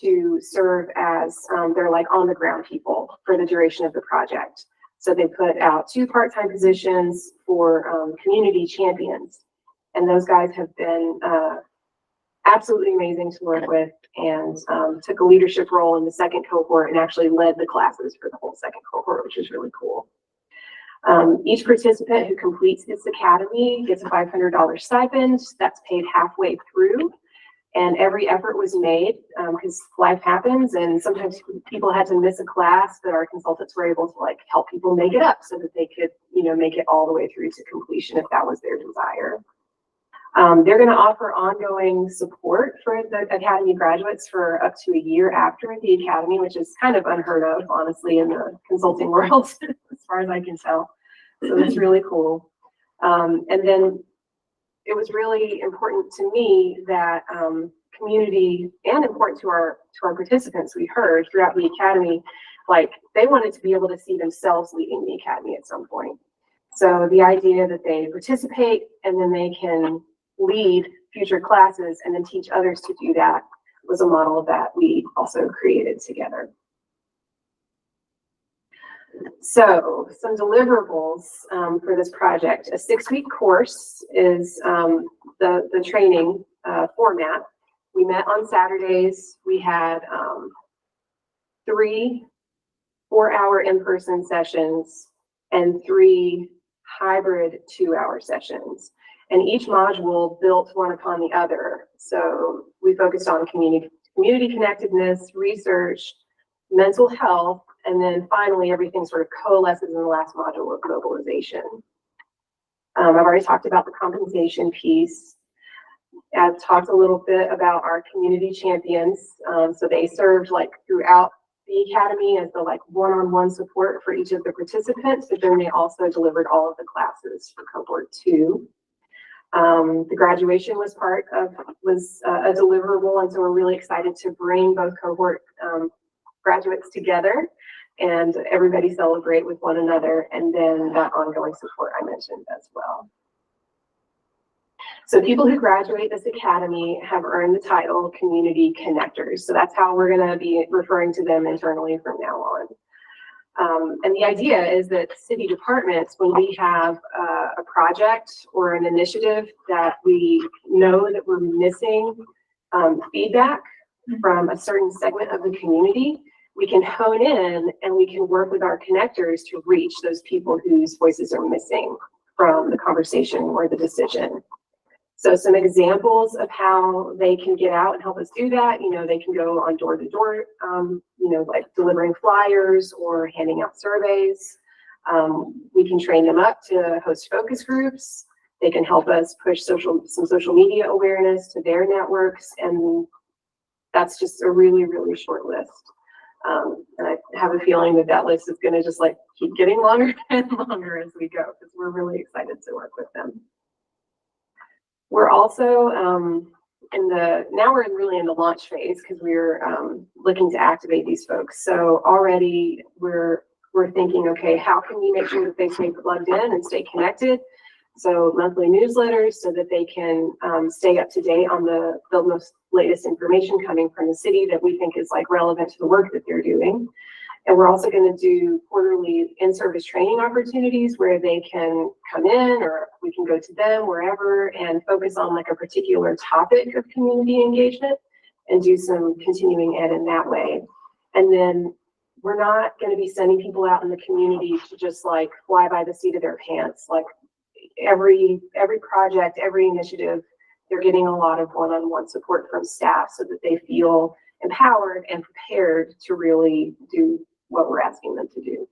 to serve as their on the ground people for the duration of the project. So they put out 2 part-time positions for community champions. And those guys have been absolutely amazing to work with, and took a leadership role in the second cohort and actually led the classes for the whole second cohort, which is really cool. Each participant who completes this academy gets a $500 stipend that's paid halfway through. And every effort was made because life happens, and sometimes people had to miss a class, but our consultants were able to help people make it up so that they could, make it all the way through to completion if that was their desire. They're going to offer ongoing support for the academy graduates for up to a year after the academy, which is kind of unheard of, honestly, in the consulting world, as far as I can tell. So that's really cool. And then it was really important to me that community, and important to our participants, we heard throughout the academy, they wanted to be able to see themselves leading the academy at some point. So the idea that they participate and then they can lead future classes and then teach others to do that was a model that we also created together. So some deliverables for this project. A 6-week course is the training format. we met on Saturdays. We had, 3 4-hour in-person sessions and 3 hybrid 2-hour sessions. And each module built one upon the other. So we focused on community connectedness, research, mental health, and then finally everything sort of coalesces in the last module of mobilization. I've already talked about the compensation piece. I've talked a little bit about our community champions. So they served like throughout the academy as the like one-on-one support for each of the participants, but then they also delivered all of the classes for cohort 2. The graduation was a deliverable, and so we're really excited to bring both cohort graduates together and everybody celebrate with one another, and then that ongoing support I mentioned as well. So people who graduate this academy have earned the title Community Connectors. So that's how we're going to be referring to them internally from now on. And the idea is that city departments, when we have a project or an initiative that we know that we're missing feedback from a certain segment of the community, we can hone in and we can work with our connectors to reach those people whose voices are missing from the conversation or the decision. So some examples of how they can get out and help us do that, they can go on door to door, like delivering flyers or handing out surveys. We can train them up to host focus groups. They can help us push some social media awareness to their networks. And that's just a really, really short list. And I have a feeling that list is going to just like keep getting longer and longer as we go, because we're really excited to work with them. We're also now we're really in the launch phase, because we're looking to activate these folks. So already we're thinking, okay, how can we make sure that they stay plugged in and stay connected? So monthly newsletters so that they can stay up to date on the most latest information coming from the city that we think is like relevant to the work that they're doing. And we're also going to do quarterly in-service training opportunities where they can come in, or we can go to them wherever and focus on like a particular topic of community engagement and do some continuing ed in that way. And then we're not going to be sending people out in the community to just like fly by the seat of their pants. Like every project, every initiative, they're getting a lot of one-on-one support from staff so that they feel empowered and prepared to really do what we're asking them to do.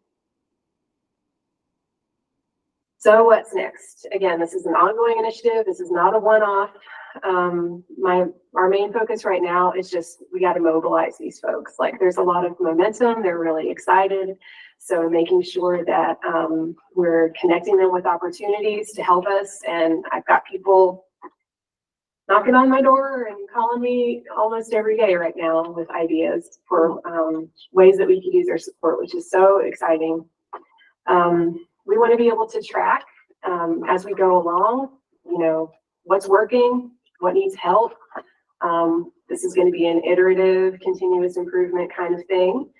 So what's next? Again, this is an ongoing initiative. This is not a one-off. Our main focus right now is just, we got to mobilize these folks. Like there's a lot of momentum. They're really excited. So making sure that we're connecting them with opportunities to help us. And I've got people knocking on my door and calling me almost every day right now with ideas for ways that we could use their support, which is so exciting. We want to be able to track as we go along, what's working, what needs help. This is going to be an iterative, continuous improvement kind of thing.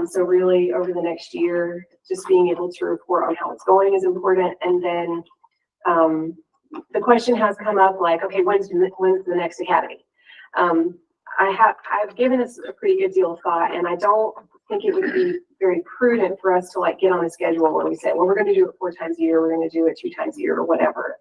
So really over the next year, just being able to report on how it's going is important. And then the question has come up like, okay, when's the next academy? I've given this a pretty good deal of thought, and I don't think it would be very prudent for us to like get on a schedule where we say, well, we're going to do it 4 times a year, we're going to do it 2 times a year or whatever.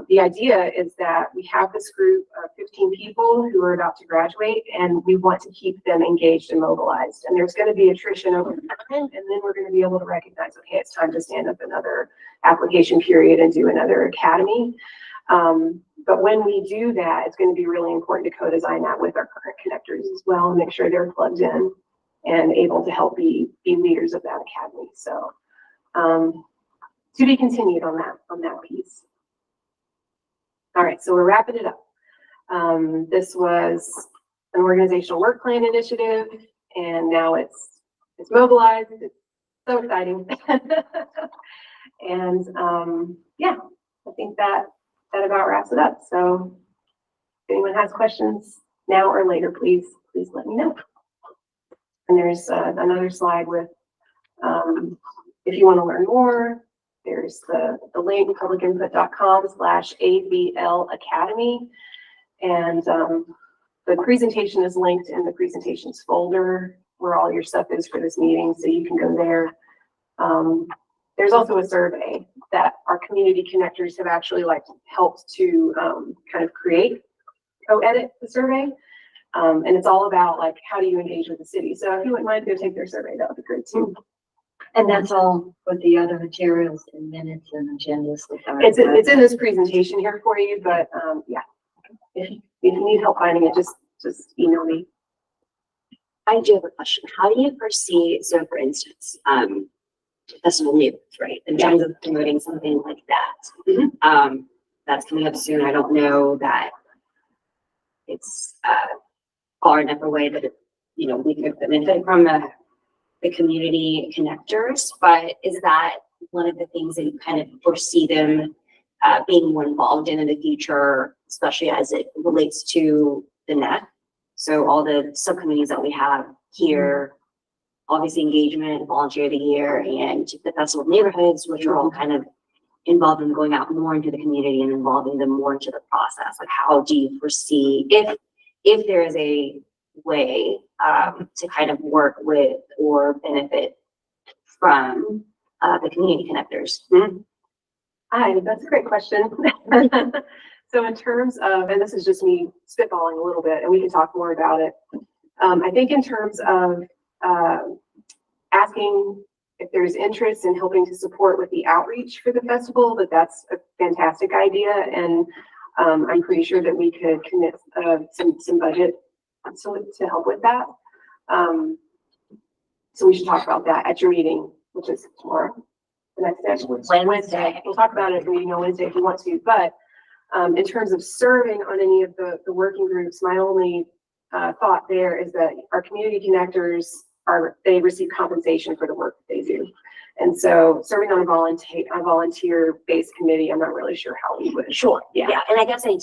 The idea is that we have this group of 15 people who are about to graduate, and we want to keep them engaged and mobilized. And there's going to be attrition over time, and then we're going to be able to recognize, okay, it's time to stand up another application period and do another academy. But when we do that, it's going to be really important to co-design that with our current connectors as well, and make sure they're plugged in and able to help be leaders of that academy. So to be continued on that piece. All right, so we're wrapping it up. This was an organizational work plan initiative, and now it's mobilized. It's so exciting. And yeah, I think that about wraps it up. So if anyone has questions now or later, please let me know. And there's another slide with, if you want to learn more, there's the link, publicinput.com/AVL Academy. And The presentation is linked in the presentations folder where all your stuff is for this meeting, so you can go there. There's also a survey that our community connectors have actually like helped to kind of create, co-edit the survey. And it's all about like, how do you engage with the city? So if you wouldn't mind to go take their survey, that would be great too. And that's all with the other materials and minutes and agendas. It's in this presentation here for you, but yeah, if you need help finding it, just email me. I do have a question. How do you foresee, so for instance, festival neighborhoods, right? In terms of promoting something like that. That's coming up soon. I don't know that it's far enough away that it, you know, we could benefit from the community connectors, but is that one of the things that you kind of foresee them being more involved in the future, especially as it relates to the net? So all the subcommittees that we have here, obviously engagement, volunteer of the year, and the festival of neighborhoods, which are all kind of involved in going out more into the community and involving them more into the process. Like, how do you foresee, if there is a way to kind of work with or benefit from the community connectors? Hi, that's a great question. So in terms of, and this is just me spitballing a little bit, and we can talk more about it. I think in terms of asking if there's interest in helping to support with the outreach for the festival, that's a fantastic idea. And I'm pretty sure that we could commit some budget to help with that. So we should talk about that at your meeting, which is tomorrow. The next day. Wednesday. We'll talk about it at the meeting on Wednesday if you want to. But in terms of serving on any of the working groups, my only thought there is that our community connectors they receive compensation for the work that they do. And so serving on a volunteer-based committee, I'm not really sure how we would. Sure. Yeah. And I guess I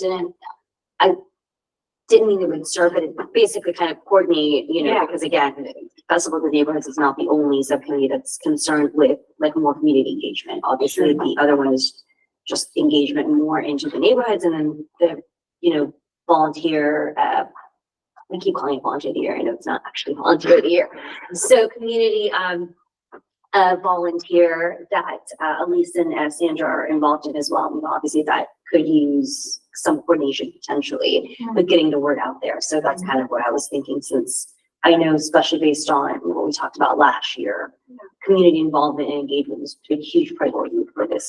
didn't mean it would serve, but it basically kind of coordinate, you know, because again, Festival of the Neighborhoods is not the only subcommittee that's concerned with like more community engagement. Obviously, the other one is just engagement more into the neighborhoods, and then the, you know, volunteer, we keep calling it volunteer of the year. I know it's not actually volunteer of the year. So community volunteer that Elise and Sandra are involved in as well. You know, obviously that could use some coordination potentially with getting the word out there. So that's kind of what I was thinking, since I know, especially based on what we talked about last year, community involvement and engagement is a huge priority for the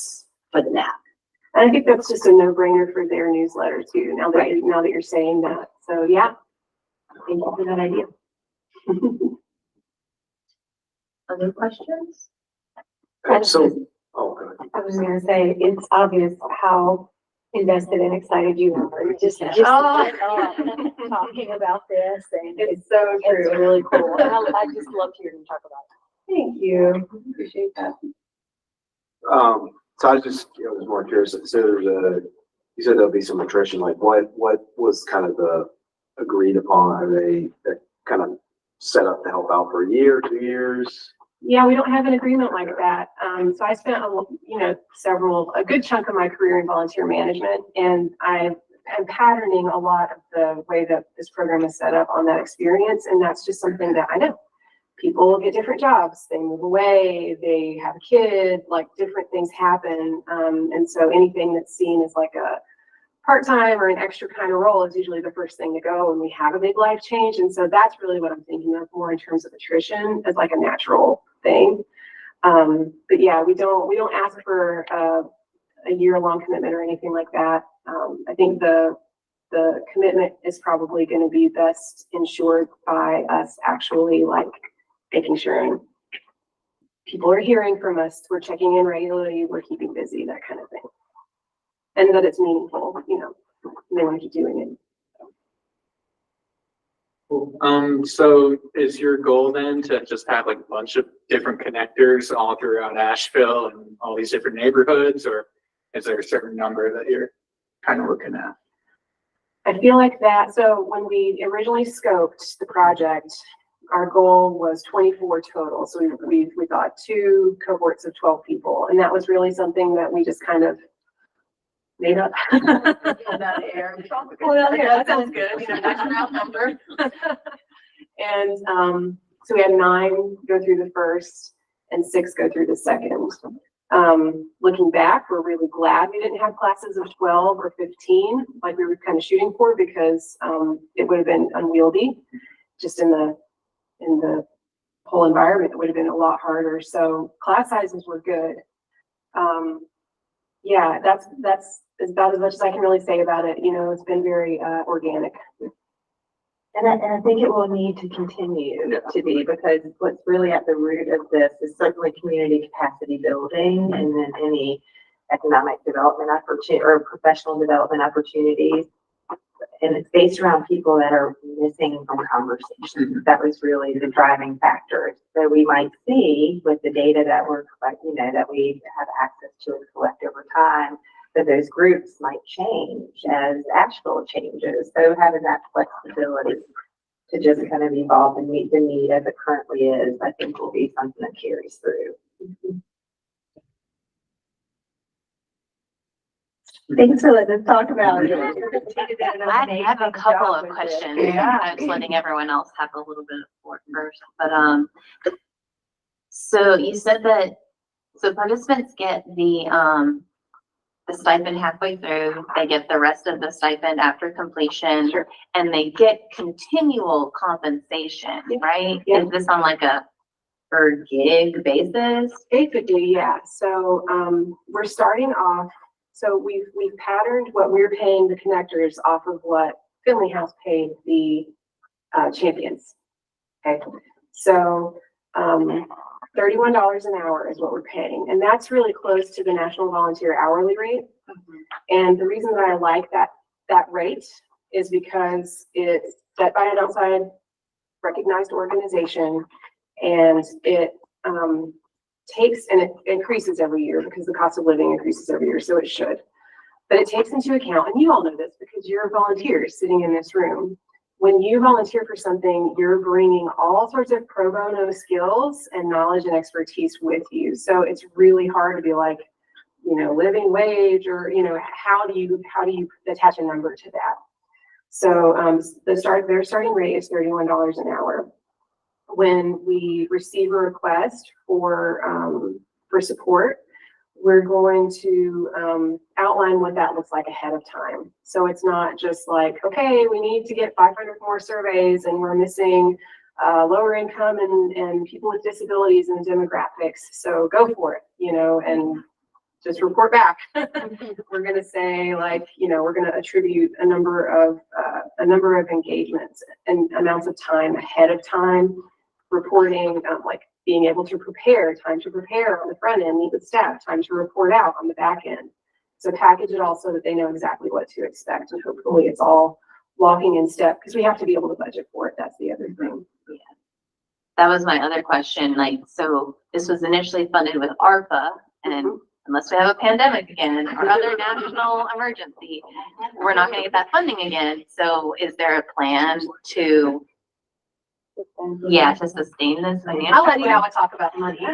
NAP. And I think that's just a no-brainer for their newsletter too, now that you're saying that. So yeah, thank you for that idea. Other questions? So, oh, go ahead. I was gonna say, it's obvious how invested and excited you are, just talking about this, and It's so it's true. really cool. And I just love hearing you talk about it. Thank you. Appreciate that. So I was just, you know, was more curious. So you said there'll be some attrition. Like, what was kind of the agreed upon? Are they kind of set up to help out for a year, 2 years? Yeah, we don't have an agreement like that. So I spent a good chunk of my career in volunteer management, and I'm patterning a lot of the way that this program is set up on that experience. And that's just something that I know. People get different jobs, they move away, they have a kid, like different things happen. And so anything that's seen as like a part-time or an extra kind of role is usually the first thing to go when we have a big life change. And so that's really what I'm thinking of more in terms of attrition as like a natural thing. But yeah, we don't ask for a year-long commitment or anything like that. I think the commitment is probably going to be best ensured by us actually like making sure people are hearing from us, we're checking in regularly, we're keeping busy, that kind of thing. And that it's meaningful, you know, and they want to keep doing it. So is your goal then to just have like a bunch of different connectors all throughout Asheville and all these different neighborhoods, or is there a certain number that you're kind of looking at? I feel like that, so when we originally scoped the project, our goal was 24 total. So we thought 2 cohorts of 12 people. And that was really something that we just kind of made up. That air. Well, yeah, that sounds good. You know, nice round number. And, so we had 9 go through the first and 6 go through the second. Looking back, we're really glad we didn't have classes of 12 or 15 like we were kind of shooting for, because, it would have been unwieldy just in the whole environment. It would have been a lot harder. So class sizes were good. Yeah, that's about as much as I can really say about it. You know, it's been very, organic. And I think it will need to continue to be, because what's really at the root of this is certainly community capacity building, and then any economic development opportunity or professional development opportunities. And it's based around people that are missing from conversations. That was really the driving factor. So we might see with the data that we're collecting, that we have access to and collect over time, that those groups might change as Asheville changes. So having that flexibility to just kind of evolve and meet the need as it currently is, I think will be something that carries through. Thanks for letting us talk about it. I have a couple of questions. I was letting everyone else have a little bit of floor first, but, so you said that, so participants get the stipend halfway through, they get the rest of the stipend after completion. Sure. And they get continual compensation, right? Yeah. Is this on like a per gig basis? Basically, yeah. So, we're starting off, so we've patterned what we're paying the connectors off of what Finley House paid the, champions. Okay, so, $31 an hour is what we're paying, and that's really close to the National Volunteer Hourly rate. And the reason that I like that rate is because it's set by an outside recognized organization, and it takes, and it increases every year because the cost of living increases every year, so it should. But it takes into account, and you all know this because you're volunteers sitting in this room. When you volunteer for something, you're bringing all sorts of pro bono skills and knowledge and expertise with you. So it's really hard to be like, you know, living wage, or, you know, how do you attach a number to that? So their starting rate is $31 an hour. When we receive a request for support, we're going to outline what that looks like ahead of time. So it's not just like, okay, we need to get 500 more surveys and we're missing lower income and people with disabilities and demographics. So go for it, you know, and just report back. We're going to say, like, you know, we're going to attribute a number of engagements and amounts of time ahead of time, reporting, like being able to prepare, time to prepare on the front end, meet with staff, time to report out on the back end. So package it all so that they know exactly what to expect, and hopefully it's all walking in step, because we have to be able to budget for it. That's the other thing. Yeah. That was my other question. Like, so this was initially funded with ARPA, and unless we have a pandemic again or other national emergency, we're not gonna get that funding again. So is there a plan to, to sustain this financially? I'll let you know. I talk about money.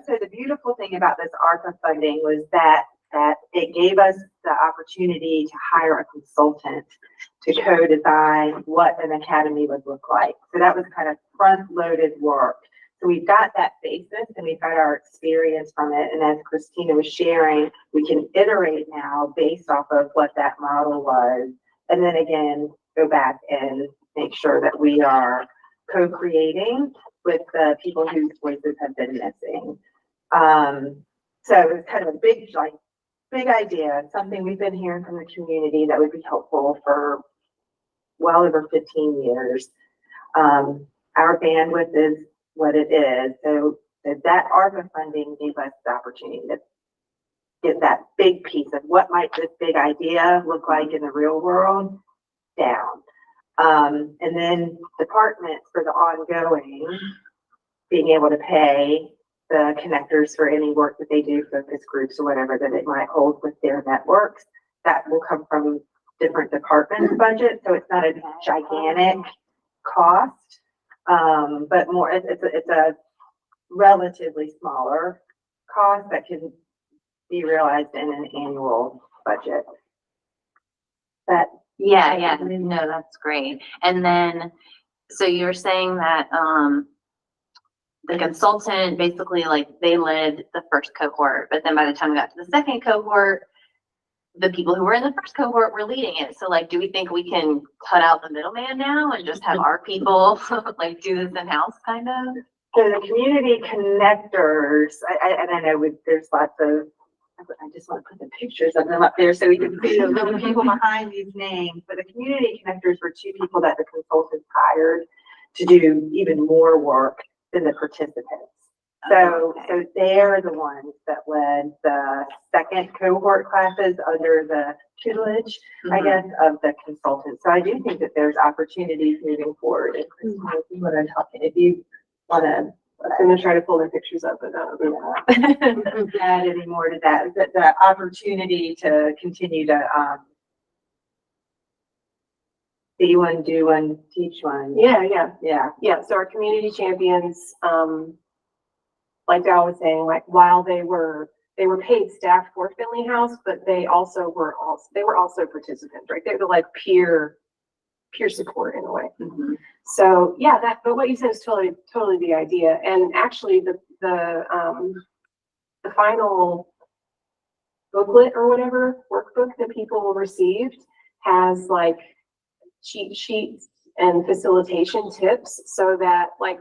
So the beautiful thing about this ARPA funding was that it gave us the opportunity to hire a consultant to co-design what an academy would look like. So that was kind of front-loaded work. So we've got that basis and we've got our experience from it. And as Christina was sharing, we can iterate now based off of what that model was. And then again, go back and make sure that we are co-creating with the people whose voices have been missing. So it's kind of a big idea, something we've been hearing from the community that would be helpful for well over 15 years. Our bandwidth is what it is. So that ARPA funding gave us the opportunity to get that big piece of what might this big idea look like in the real world down. And then departments for the ongoing, being able to pay the connectors for any work that they do, focus groups or whatever that it might hold with their networks. That will come from different departments' budget, so it's not a gigantic cost, but more, it's a relatively smaller cost that can be realized in an annual budget. That, Yeah, no, that's great. And then, so you're saying that, the consultant basically like they led the first cohort, but then by the time we got to the second cohort, the people who were in the first cohort were leading it. So like, do we think we can cut out the middleman now and just have our people like do this in-house kind of? so the community connectors, and I know there's lots of, I just want to put the pictures of them up there so we can see the little people behind these names. But the community connectors were two people that the consultants hired to do even more work than the participants. So they're the ones that led the second cohort classes under the tutelage, I guess, of the consultants. So I do think that there's opportunities moving forward. If you want to talk, if you want to, I'm gonna try to pull their pictures up, but add any more to that, the opportunity to continue to, be one, do one, teach one. Yeah, so our community champions, like Val was saying, like while they were paid staff for Finley House, but they were also participants, right? They're the like peer support in a way. So yeah, but what you said is totally the idea. And actually the final booklet or whatever workbook that people received has like cheat sheets and facilitation tips so that like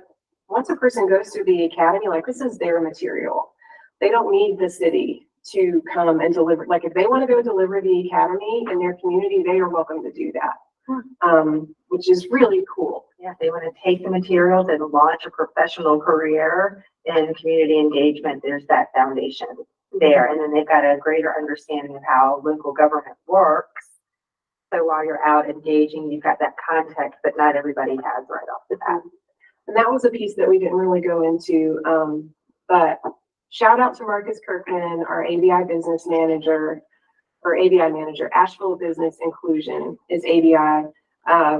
once a person goes through the academy, like this is their material. They don't need the city to come and deliver. Like if they want to go deliver the academy in their community, they are welcome to do that, which is really cool. Yeah, if they want to take the materials and launch a professional career in community engagement, there's that foundation there. And then they've got a greater understanding of how local government works. So while you're out engaging, you've got that context that not everybody has right off the bat. And that was a piece that we didn't really go into, but shout out to Marcus Kirkman, our ABI business manager, or ABI manager, Asheville Business Inclusion is ABI.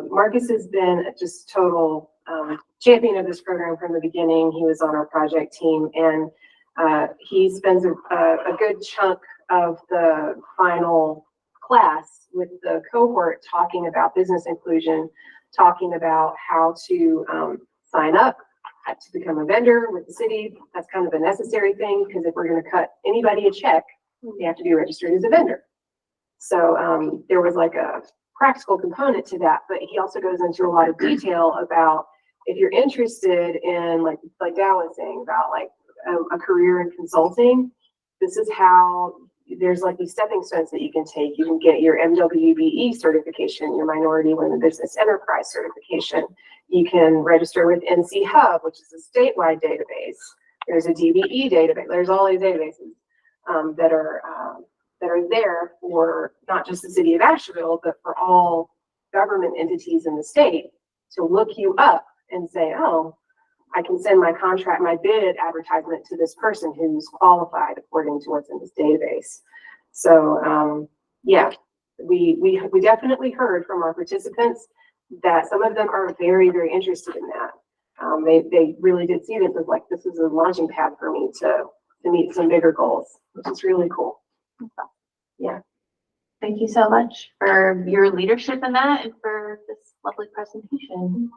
Marcus has been just total champion of this program from the beginning. He was on our project team, and he spends a good chunk of the final class with the cohort talking about business inclusion, talking about how to sign up to become a vendor with the city. That's kind of a necessary thing because if we're going to cut anybody a check, they have to be registered as a vendor. So there was like a practical component to that, but he also goes into a lot of detail about if you're interested in like Dal was saying about like a career in consulting, this is how there's like these stepping stones that you can take. You can get your MWBE certification, your Minority Women Business Enterprise certification. You can register with NC Hub, which is a statewide database. There's a DBE database. There's all these databases that are there for not just the city of Asheville, but for all government entities in the state to look you up and say, oh, I can send my contract, my bid advertisement to this person who's qualified according to what's in this database. So yeah, we definitely heard from our participants that some of them are very, very interested in that. They really did see this as like, this is a launching pad for me to meet some bigger goals, which is really cool. Yeah. Thank you so much for your leadership in that and for this lovely presentation.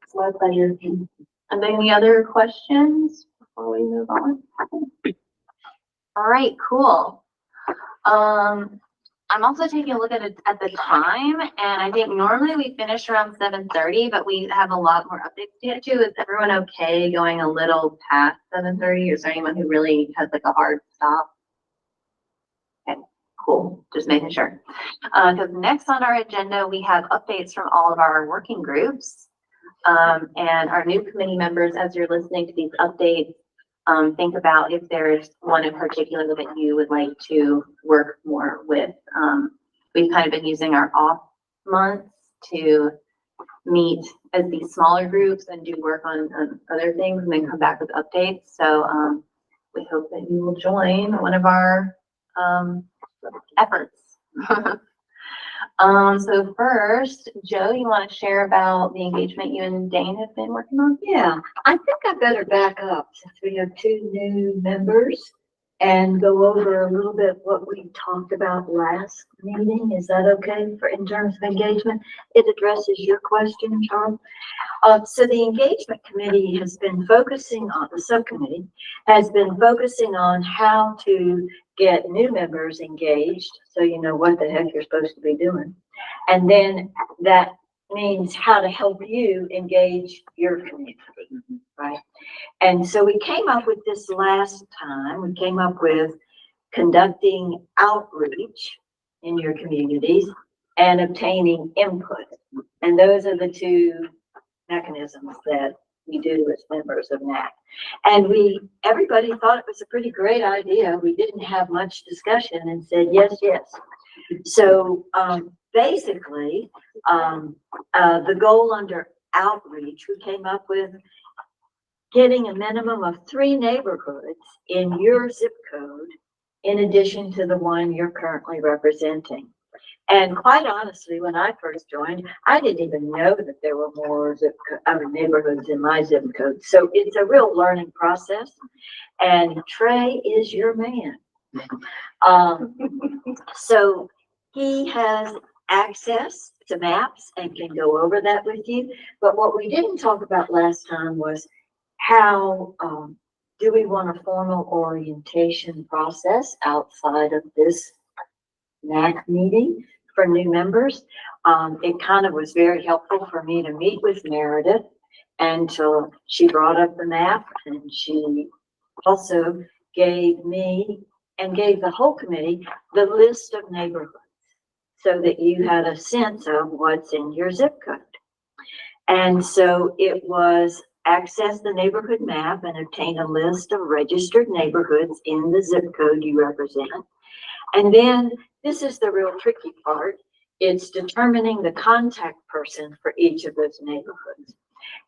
It's my pleasure. And any other questions before we move on? All right, cool. I'm also taking a look at it at the time, and I think normally we finish around 7:30, but we have a lot more updates to get to. Is everyone okay going a little past 7:30? Is there anyone who really has like a hard stop? Okay, cool. Just making sure. Because next on our agenda, we have updates from all of our working groups. And our new committee members, as you're listening to these updates, think about if there's one in particular that you would like to work more with. We've kind of been using our off months to meet as these smaller groups and do work on other things and then come back with updates. So we hope that you will join one of our efforts. So first, Joe, you want to share about the engagement you and Dane have been working on? Yeah, I think I better back up since we have two new members. and go over a little bit what we talked about last meeting. Is that okay for in terms of engagement? It addresses your question, Charles. So the engagement committee has been focusing on, the subcommittee has been focusing on how to get new members engaged, so you know what the heck you're supposed to be doing. And then that means how to help you engage your community, right? And so we came up with this last time, we came up with conducting outreach in your communities and obtaining input. And those are the two mechanisms that we do as members of NAC. And everybody thought it was a pretty great idea. We didn't have much discussion and said, yes, yes. So basically, the goal under outreach, we came up with getting a minimum of 3 neighborhoods in your zip code in addition to the one you're currently representing. And quite honestly, when I first joined, I didn't even know that there were more neighborhoods in my zip code. So it's a real learning process. And Trey is your man. So he has access to maps and can go over that with you. But what we didn't talk about last time was how do we want a formal orientation process outside of this NAC meeting for new members. It kind of was very helpful for me to meet with Meredith until she brought up the map, and she also gave me and gave the whole committee the list of neighborhoods so that you had a sense of what's in your zip code. And so it was access the neighborhood map and obtain a list of registered neighborhoods in the zip code you represent. And then this is the real tricky part. It's determining the contact person for each of those neighborhoods.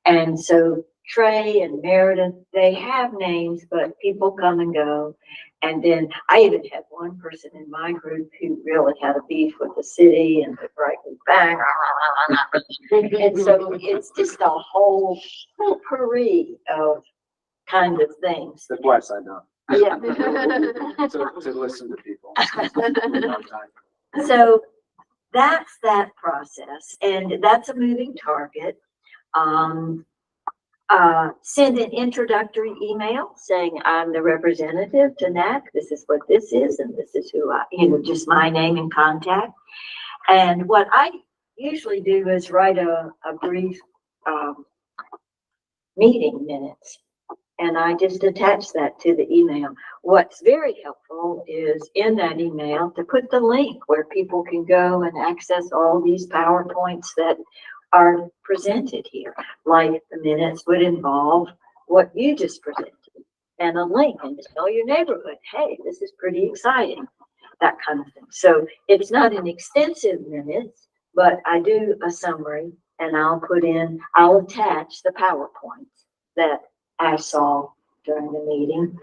And so Trey and Meredith, they have names, but people come and go. And then I even had one person in my group who really had a beef with the city and would write me back. And so it's just a whole potpourri of kind of things. That's why I signed up. Yeah. To listen to people. So that's that process, and that's a moving target. Send an introductory email saying I'm the representative to NAC. This is what this is, and this is who just my name and contact. And what I usually do is write a brief meeting minutes. And I just attach that to the email. What's very helpful is in that email to put the link where people can go and access all these PowerPoints that are presented here. Like the minutes would involve what you just presented and a link and tell your neighborhood, hey, this is pretty exciting, that kind of thing. So it's not an extensive minutes, but I do a summary and I'll attach the PowerPoints that I saw during the meeting.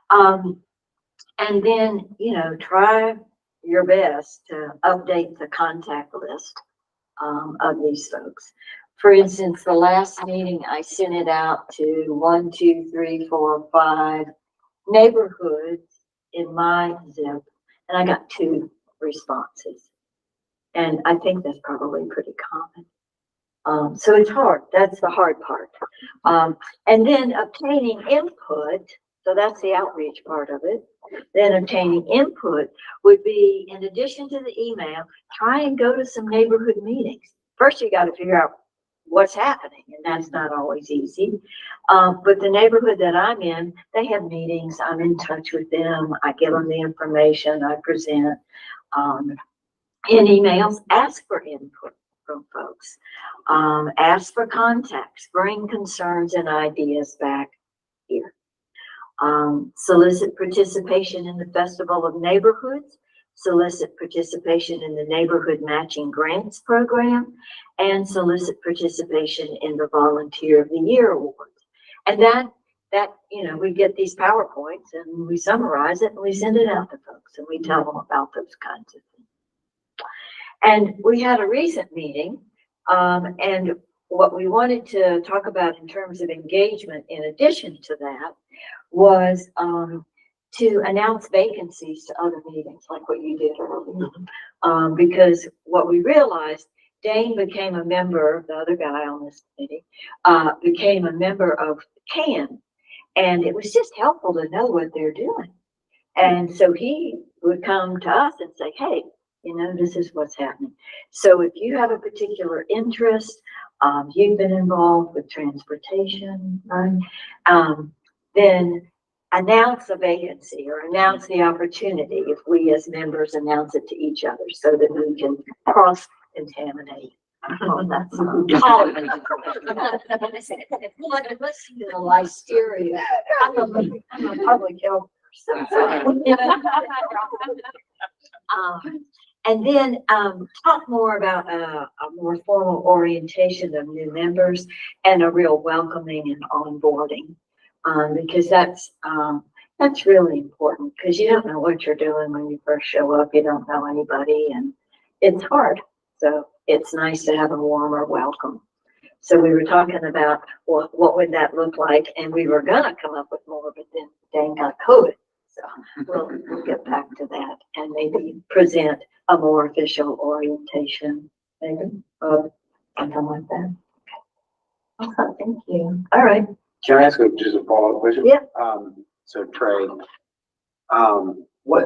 And then, try your best to update the contact list of these folks. For instance, the last meeting, I sent it out to 1, 2, 3, 4, 5 neighborhoods in my zip, and I got 2 responses. And I think that's probably pretty common. So it's hard. That's the hard part. And then obtaining input. So that's the outreach part of it. Then obtaining input would be, in addition to the email, try and go to some neighborhood meetings. First, you got to figure out what's happening, and that's not always easy. But the neighborhood that I'm in, they have meetings. I'm in touch with them. I give them the information. I present in emails. Ask for input from folks. Ask for contacts. Bring concerns and ideas back here. Solicit participation in the Festival of Neighborhoods, solicit participation in the Neighborhood Matching Grants Program, and solicit participation in the Volunteer of the Year Awards. And that we get these PowerPoints and we summarize it and we send it out to folks and we tell them about those kinds of things. And we had a recent meeting, and what we wanted to talk about in terms of engagement in addition to that was to announce vacancies to other meetings, like what you did earlier. Because what we realized, Dane became a member, the other guy on this committee, became a member of CAN. And it was just helpful to know what they're doing. And so he would come to us and say, hey, you know, this is what's happening. So if you have a particular interest, you've been involved with transportation, right? Then announce a vacancy or announce the opportunity if we as members announce it to each other so that we can cross-contaminate. Oh, that's listen to the listeria. I'm a public health person. And then talk more about a more formal orientation of new members and a real welcoming and onboarding, because that's really important, because you don't know what you're doing when you first show up. You don't know anybody, and it's hard. So it's nice to have a warmer welcome. So we were talking about what would that look like, and we were gonna come up with more, but then Dane got COVID. So we'll get back to that and maybe present a more official orientation, maybe, something like that. Okay. Oh, thank you. All right. Can I ask just a follow-up question? Yeah. So Trey,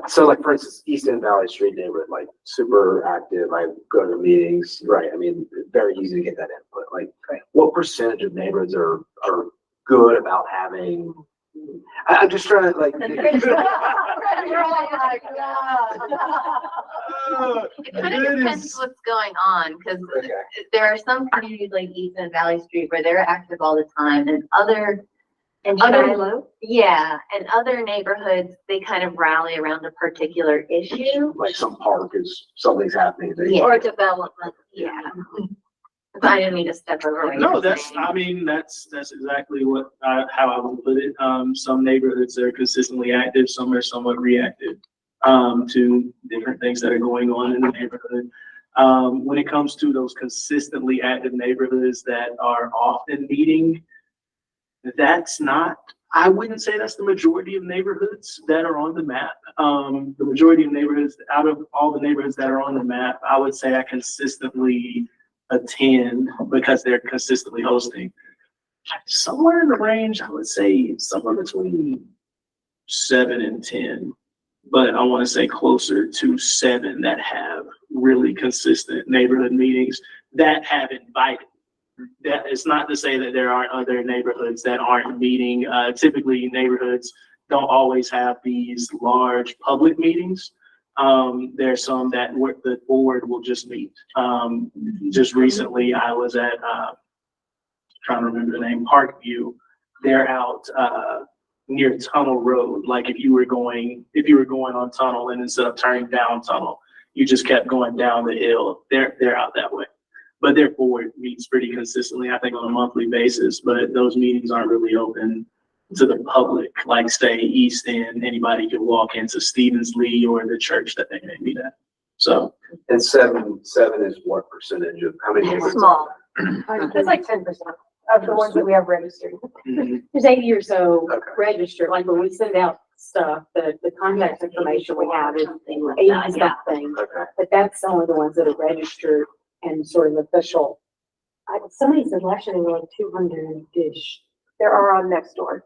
so like for instance, East End Valley Street neighborhood, like super active. I go to meetings, right? I mean, very easy to get that input. Like, what percentage of neighborhoods are good about having? I'm just trying to like. It kind of depends what's going on, because there are some communities like East and Valley Street where they're active all the time, and other Shiloh? Yeah, and other neighborhoods, they kind of rally around a particular issue. Like some park is, something's happening. Yeah. Or development. Yeah. I didn't mean to step over. what No, you're that's, saying. I mean, that's exactly what, how I would put it. Some neighborhoods are consistently active, some are somewhat reactive, to different things that are going on in the neighborhood. When it comes to those consistently active neighborhoods that are often meeting, I wouldn't say that's the majority of neighborhoods that are on the map. The majority of neighborhoods, out of all the neighborhoods that are on the map, I would say I consistently attend because they're consistently hosting. Somewhere in the range, I would say somewhere between 7 and 10, but I want to say closer to 7 that have really consistent neighborhood meetings that have invited. That is not to say that there aren't other neighborhoods that aren't meeting. Typically, neighborhoods don't always have these large public meetings. There's some that the board will just meet. Just recently, I was at, trying to remember the name, Parkview. They're out near Tunnel Road. Like if you were going on Tunnel, and instead of turning down Tunnel, you just kept going down the hill. They're out that way. But their board meets pretty consistently, I think on a monthly basis, but those meetings aren't really open to the public, like say East End, anybody can walk into Stevens Lee or the church that they may meet at. So. And seven is what percentage of, how many? neighborhoods? Small. It's like 10% of the ones that we have registered. Mhm. There's 80 or so Okay. registered, like when we send out stuff, the contact information we have is 80 something. Okay. But that's only the ones that are registered and sort of official. Somebody said last year they were like 200-ish. There are on Nextdoor.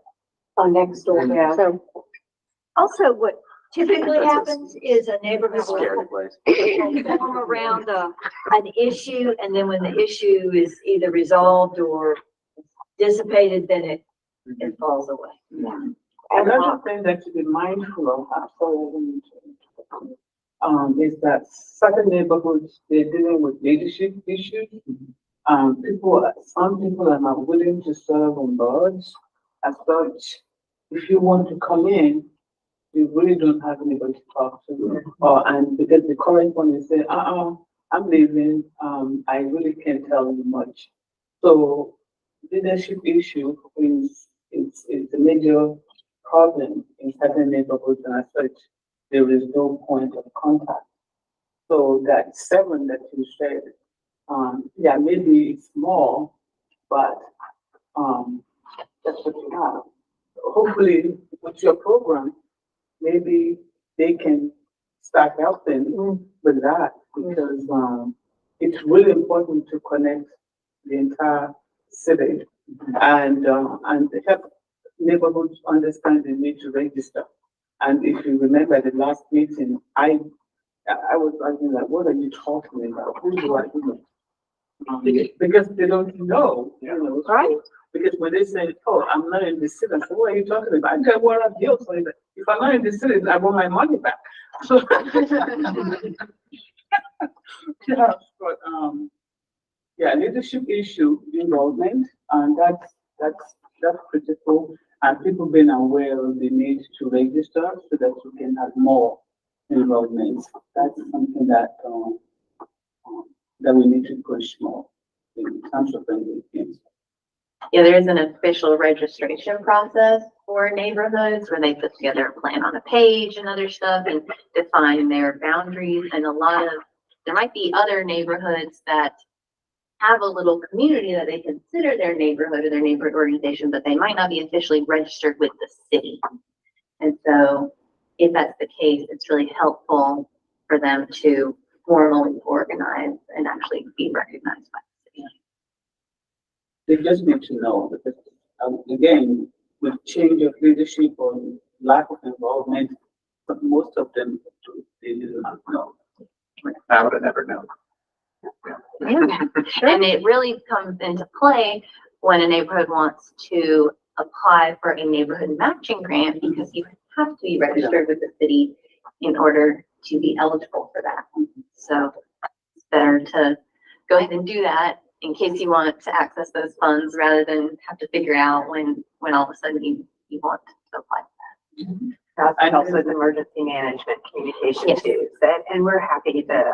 On Nextdoor, yeah. So Also, what typically That's a happens is a neighborhood Scary will place. form around an issue, and then when the issue is either resolved or dissipated, then it falls away. Another thing that to be mindful of absolutely is that certain neighborhoods, they're dealing with leadership issues. Some people are not willing to serve on boards. As such, if you want to come in, you really don't have anybody to talk to. And because the current one is saying, I'm leaving, I really can't tell you much. So leadership issue is a major problem in certain neighborhoods, and as such, there is no point of contact. So that 7 that you said, yeah, maybe it's small, but that's what you have. Hopefully, with your program, maybe they can start helping with that because, it's really important to connect the entire city and help neighborhoods understand the need to register. And if you remember the last meeting, I was asking like, what are you talking about? Who do I know? Because they don't know, so- Right. Because when they say, oh, I'm not in the city, I say, what are you talking about? I got one of yours. So if I'm not in the city, I want my money back. So, yeah, but, yeah, leadership issue involvement, and that's critical. And people being aware of the need to register so that we can have more involvement. That's something that that we need to push more in terms of engagement. Yeah, there is an official registration process for neighborhoods where they put together a plan on a page and other stuff and define their boundaries. And there might be other neighborhoods that have a little community that they consider their neighborhood or their neighborhood organization, but they might not be officially registered with the city. And so if that's the case, it's really helpful for them to formally organize and actually be recognized by the city. They just need to know because, again, with change of leadership or lack of involvement, but most of them, they do not know. I would have never known. Yeah. And it really comes into play when a neighborhood wants to apply for a neighborhood matching grant because you have to be registered with the city in order to be eligible for that. So it's better to go ahead and do that in case you want to access those funds rather than have to figure out when all of a sudden you want to apply for that. And also with emergency management communication Yes. too. So, and we're happy to,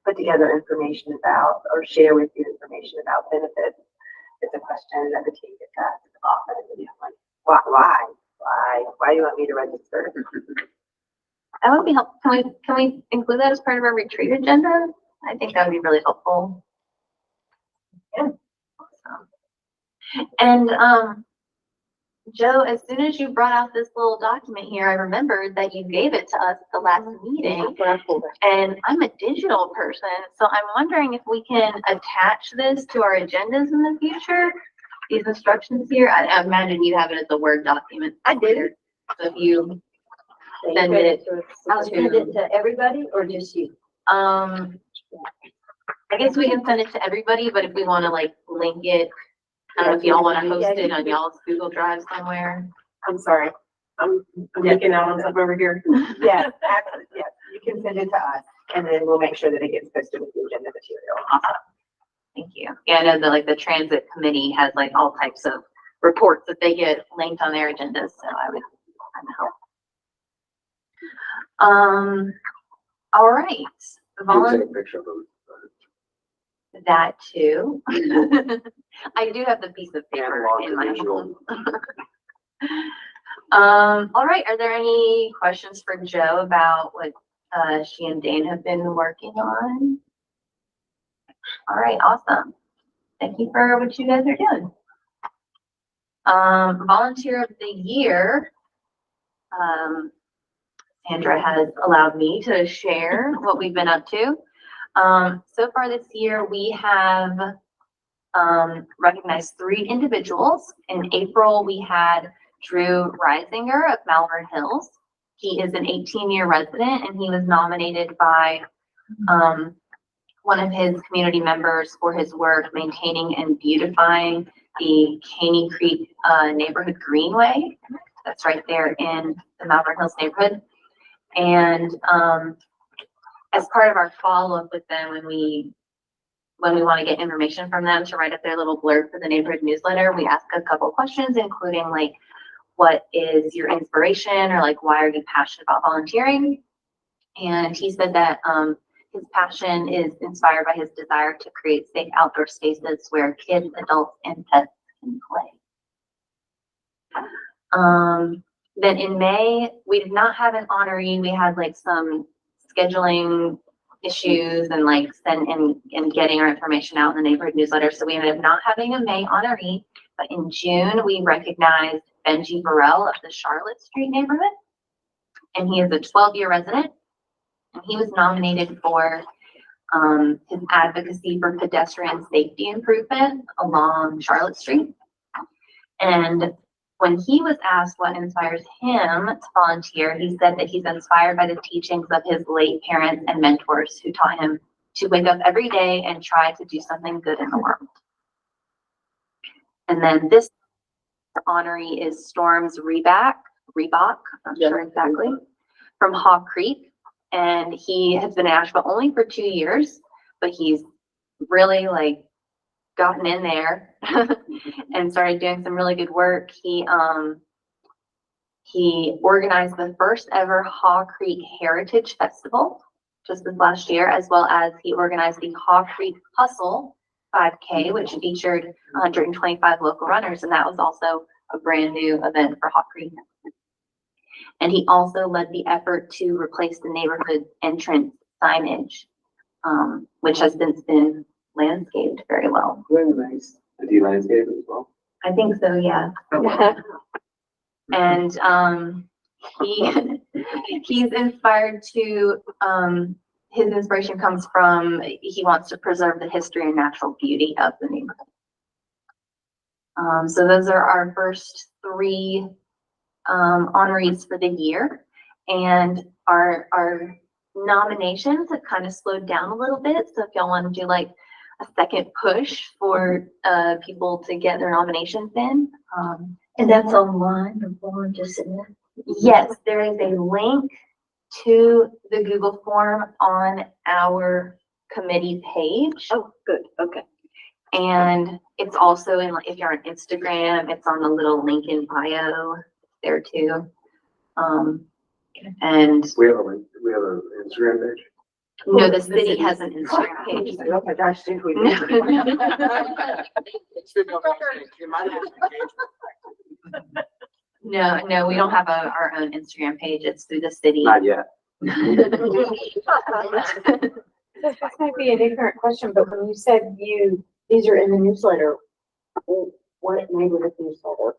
put together information about, or share with you information about benefits. It's a question that the team gets asked often, you know, like, why do you want me to register? That would be helpful. Can we include that as part of our retreat agenda? I think that would be really helpful. Yeah. Awesome. And Joe, as soon as you brought out this little document here, I remembered that you gave it to us at the last meeting. And I'm a digital person, so I'm wondering if we can attach this to our agendas in the future. These instructions here, I imagine you have it as a Word document. I did. So if you send it I'll send it to everybody or just you? I guess we can send it to everybody, but if we want to like link it, I don't know if y'all want to host it on y'all's Google Drive somewhere. I'm sorry, I'm making out on stuff over here. Yes, absolutely, yes, you can send it to us, and then we'll make sure that it gets posted with the agenda material. Awesome. Thank you. Yeah, I know that like the transit committee has like all types of reports that they get linked on their agendas, so I would help. All right. Take a picture of those. That too. I do have the piece of paper in my phone. All right. Are there any questions for Joe about what she and Dane have been working on? All right. Awesome. Thank you for what you guys are doing. Volunteer of the year. Sandra has allowed me to share what we've been up to. So far this year, we have recognized 3 individuals. In April, we had Drew Reisinger of Malvern Hills. He is an 18-year resident, and he was nominated by one of his community members for his work maintaining and beautifying the Caney Creek neighborhood greenway. That's right there in the Malvern Hills neighborhood. And as part of our follow-up with them, when we want to get information from them to write up their little blurb for the neighborhood newsletter, we ask a couple questions, including like, what is your inspiration, or like, why are you passionate about volunteering? And he said that his passion is inspired by his desire to create safe outdoor spaces where kids, adults, and pets can play. Then in May, we did not have an honoree. We had like some scheduling issues and like and getting our information out in the neighborhood newsletter. So we ended up not having a May honoree, but in June, we recognized Benji Burrell of the Charlotte Street neighborhood. and he is a 12-year resident. And he was nominated for his advocacy for pedestrian safety improvement along Charlotte Street. And when he was asked what inspires him to volunteer, he said that he's inspired by the teachings of his late parents and mentors who taught him to wake up every day and try to do something good in the world. And then this honoree is Storms Reebok, I'm not sure exactly, from Hawk Creek. And he has been in Asheville only for 2 years, but he's really like gotten in there and started doing some really good work. He organized the first ever Haw Creek Heritage Festival just this last year, as well as he organized the Haw Creek Hustle 5K, which featured 125 local runners, and that was also a brand new event for Haw Creek. And he also led the effort to replace the neighborhood entrance signage, which has been landscaped very well. Very nice. Did he landscape it as well? I think so, yeah. And he's inspired to his inspiration comes from he wants to preserve the history and natural beauty of the neighborhood. So those are our first 3 honorees for the year, and our nominations have kind of slowed down a little bit. So if y'all want to do like a second push for people to get their nominations in. And that's online, the form just in there. Yes, there is a link to the Google form on our committee page. Oh, good, okay. And it's also in, if you're on Instagram, it's on the little link in bio there too. And We have an Instagram page. no, the city has an Instagram page. Oh my gosh, did we? No, we don't have our own Instagram page. It's through the city. Not yet. This might be an ignorant question, but when you said these are in the newsletter, what neighborhood newsletter?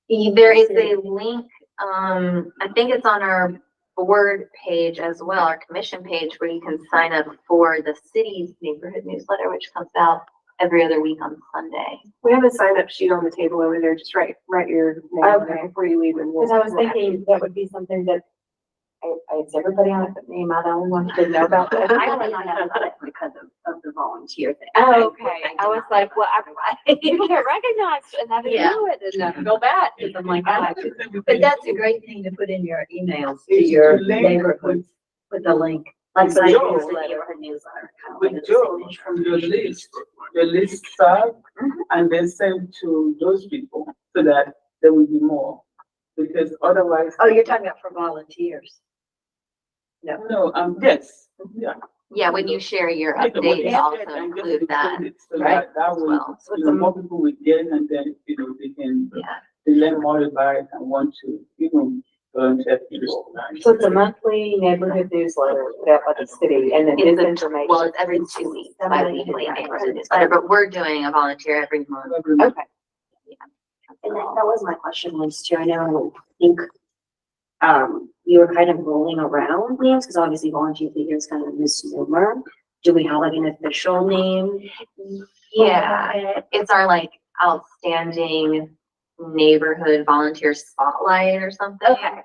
There is a link, I think it's on our board page as well, our commission page, where you can sign up for the city's neighborhood newsletter, which comes out every other week on Sunday. We have a sign up sheet on the table over there. Just write your name on there Okay. before you leave. Because I was thinking that would be something that it's everybody on it but me. Am I the only one who didn't know about that? I only found out about it because of the volunteer thing. Oh, okay. did I was not like, know well, otherwise. people get recognized and I didn't Yeah. know it. And I feel bad because I'm like, oh, But that's a great thing to put in your emails to your neighborhoods with the link. Like, so Joe. it's the neighborhood newsletter. kind of With like a Joe, signature. your list served and then sent to those people so that there will be more. Because otherwise. Oh, you're talking about for volunteers? No, yes, yeah. Yeah, when you share your Take the one updates, you also said and just include that. include it so right, That as way, well. more people will get it and then, they can, Yeah. they learn more about it and want to, volunteer people. So it's a monthly neighborhood newsletter put out by the city and then It's this a- information. Well, it's every 2 weeks, bi-weekly neighborhood newsletter, but we're doing a volunteer every month. Okay. And that was my question was too. I know, I think, you were kind of rolling around names, because obviously volunteer figure is kind of a misnomer. Do we have like an official name? Yeah, it's our like outstanding neighborhood volunteer spotlight or something. Okay.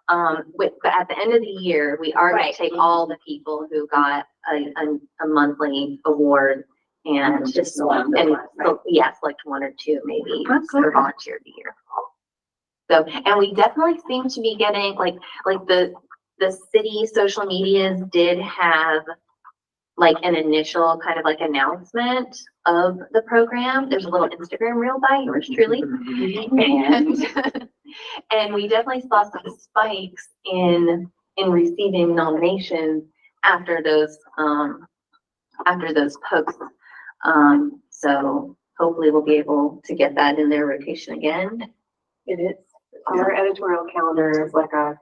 But at the end of the year, we are going Right. to take all the people who got a monthly award and Just select and one, right? yeah, select 1 or 2 maybe That's for okay. volunteer of the year. So, and we definitely seem to be getting like the city social medias did have like an initial kind of like announcement of the program. There's a little Instagram reel by yours truly. And we definitely saw some spikes in receiving nominations after those posts. So hopefully we'll be able to get that in their rotation again. It is. Our editorial calendar is like I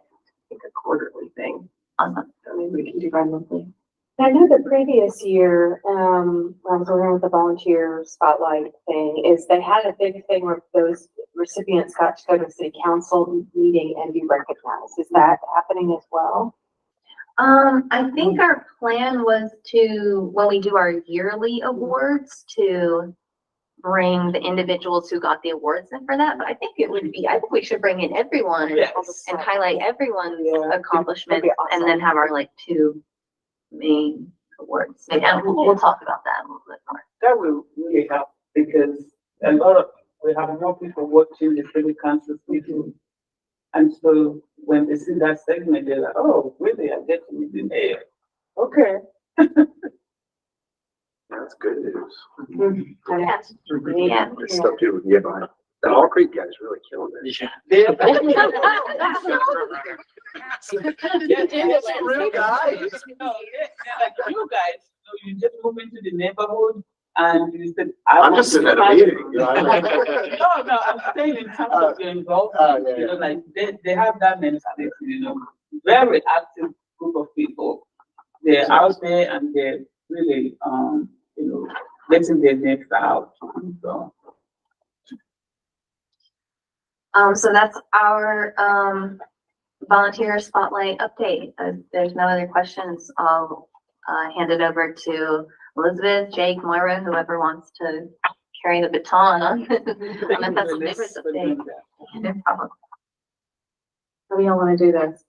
think a quarterly thing. Awesome. So maybe we can do bi-monthly. I know the previous year, when I was working with the volunteer spotlight thing, is they had a big thing where those recipients got to go to a city council meeting and be recognized. Is that happening as well? I think our plan was to, when we do our yearly awards, to bring the individuals who got the awards in for that, but I think I think we should bring in everyone and highlight everyone's accomplishments and then have our like two main awards. Maybe, and we'll talk about that a little bit more. That will really help because we have more people watching the city council meeting. And so when they see that segment, they're like, oh, really, I get to meet the mayor. Okay. That's good news. Yeah. There's stuff too we can get behind. The Hall Creek guys really killing it. Yeah. It's real guys. No, yeah, like you guys, you just move into the neighborhood and you said, I'm just sitting at a meeting. You know, No, I'm saying in terms of your involvement, you know, like they have that mentality, you know, very active group of people. They're out there and they're really, you know, letting their necks out. So. So that's our, volunteer spotlight update. If there's no other questions, I'll, hand it over to Elizabeth, Jake, Moira, whoever wants to carry the baton on the Festival Neighborhoods update. No problem. How do y'all want to do this?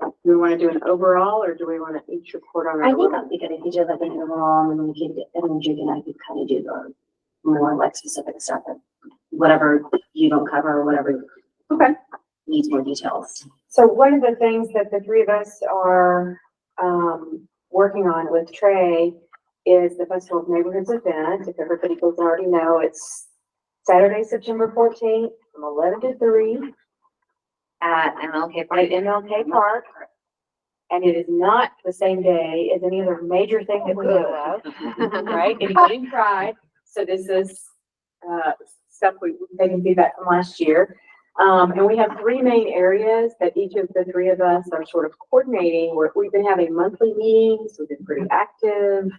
Do we want to do an overall or do we want to each report on our? I think that'd be good if you do like an overall and then we could, and then Judy and I could kind of do the more like specific stuff, that whatever you don't cover, or whatever Okay. needs more details. So one of the things that the three of us are working on with Trey is the Festival of Neighborhoods event. If everybody doesn't already know, it's Saturday, September 14th from 11 to 3 At MLK Park. at MLK Park. And it is not the same day as any other major thing that we know of, right? Including Pride. So this is stuff we've taken feedback from last year. And we have three main areas that each of the three of us are sort of coordinating. We've been having monthly meetings. We've been pretty active.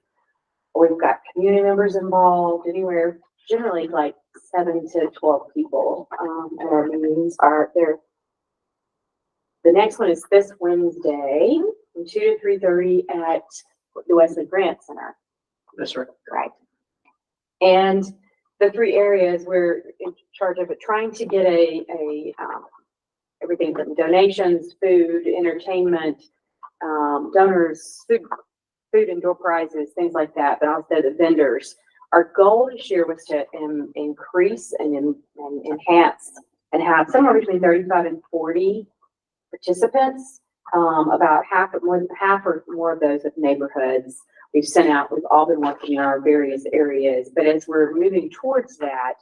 We've got community members involved, anywhere, generally like 7 to 12 people. And our meetings are there. The next one is this Wednesday from 2 to 3:30 at the Wesley Grant Center. That's right. Right. And the three areas we're in charge of, trying to get everything from donations, food, entertainment, donors, food and door prizes, things like that, but also the vendors. Our goal this year was to increase and enhance and have somewhere between 35 and 40 participants. About half or more of those of neighborhoods we've sent out. We've all been working in our various areas, but as we're moving towards that,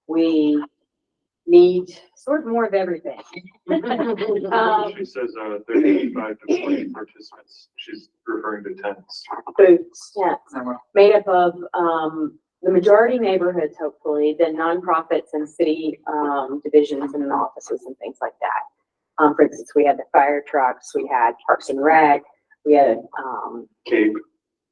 we need sort of more of everything. She says, 35 to 40 participants. She's referring to tents. Booths, tents, made up of, the majority neighborhoods, hopefully, then nonprofits and city, divisions and offices and things like that. For instance, we had the fire trucks, we had Parks and Rec, we had,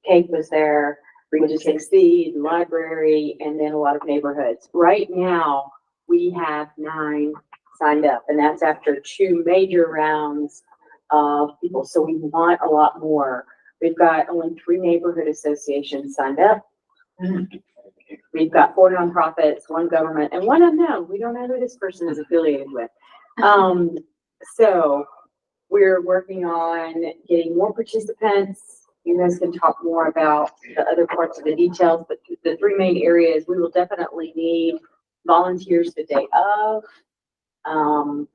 Cape was there, Region 6C, the library, and then a lot of neighborhoods. Right now, we have 9 signed up, and that's after 2 major rounds of people. So we want a lot more. We've got only 3 neighborhood associations signed up. We've got 4 nonprofits, 1 government, and 1 unknown. We don't know who this person is affiliated with. So we're working on getting more participants. You guys can talk more about the other parts of the details, but the 3 main areas, we will definitely need volunteers the day of. And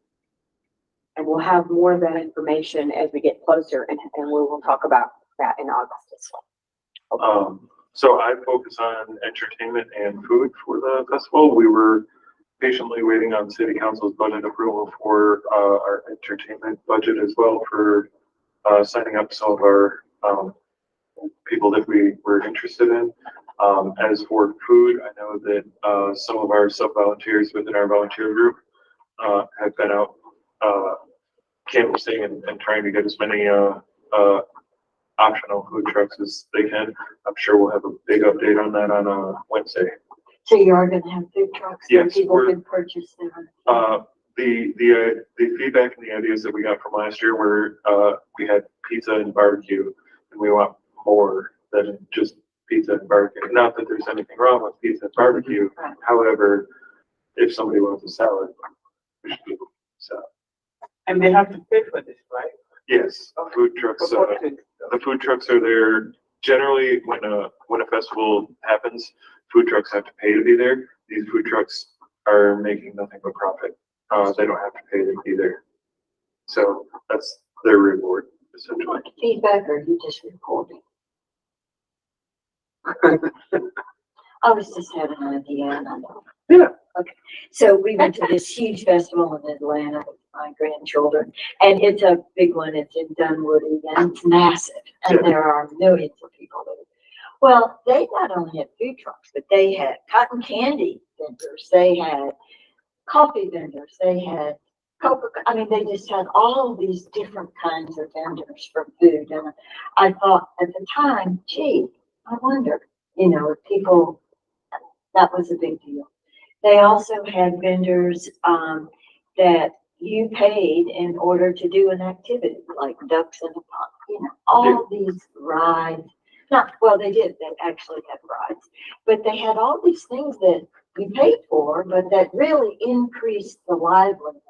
we'll have more of that information as we get closer, and we will talk about that in August as well. So I focus on entertainment and food for the festival. We were patiently waiting on city council's budget approval for our entertainment budget as well, for signing up some of our people that we were interested in. As for food, I know that some of our sub-volunteers within our volunteer group have been out canvassing and trying to get as many optional food trucks as they can. I'm sure we'll have a big update on that on Wednesday. So you are gonna have food trucks where Yes, people we're- can purchase them? The feedback and the ideas that we got from last year were, we had pizza and barbecue, and we want more than just pizza and barbecue. Not that there's anything wrong with pizza and barbecue. Right. However, if somebody wants a salad, we should give them a salad. And they have to pay for this, right? Yes, food trucks, the food trucks are there. Generally, when a festival happens, food trucks have to pay to be there. These food trucks are making nothing but profit. They don't have to pay to be there. So that's their reward, essentially. Feedback, or are you just reporting? I was just having an idea, and I know. Yeah. Okay, so we went to this huge festival in Atlanta with my grandchildren, and it's a big one. It's in Dunwoody, and it's massive, and there are millions of people there. Well, they not only had food trucks, but they had cotton candy vendors, they had coffee vendors, they had Coca, I mean, they just had all these different kinds of vendors for food, and I thought at the time, gee, I wonder, you know, if people, that was a big deal. They also had vendors, that you paid in order to do an activity, like ducks in a pond, you know, all these rides. Not, well, they did, they actually had rides, but they had all these things that you paid for, but that really increased the liveliness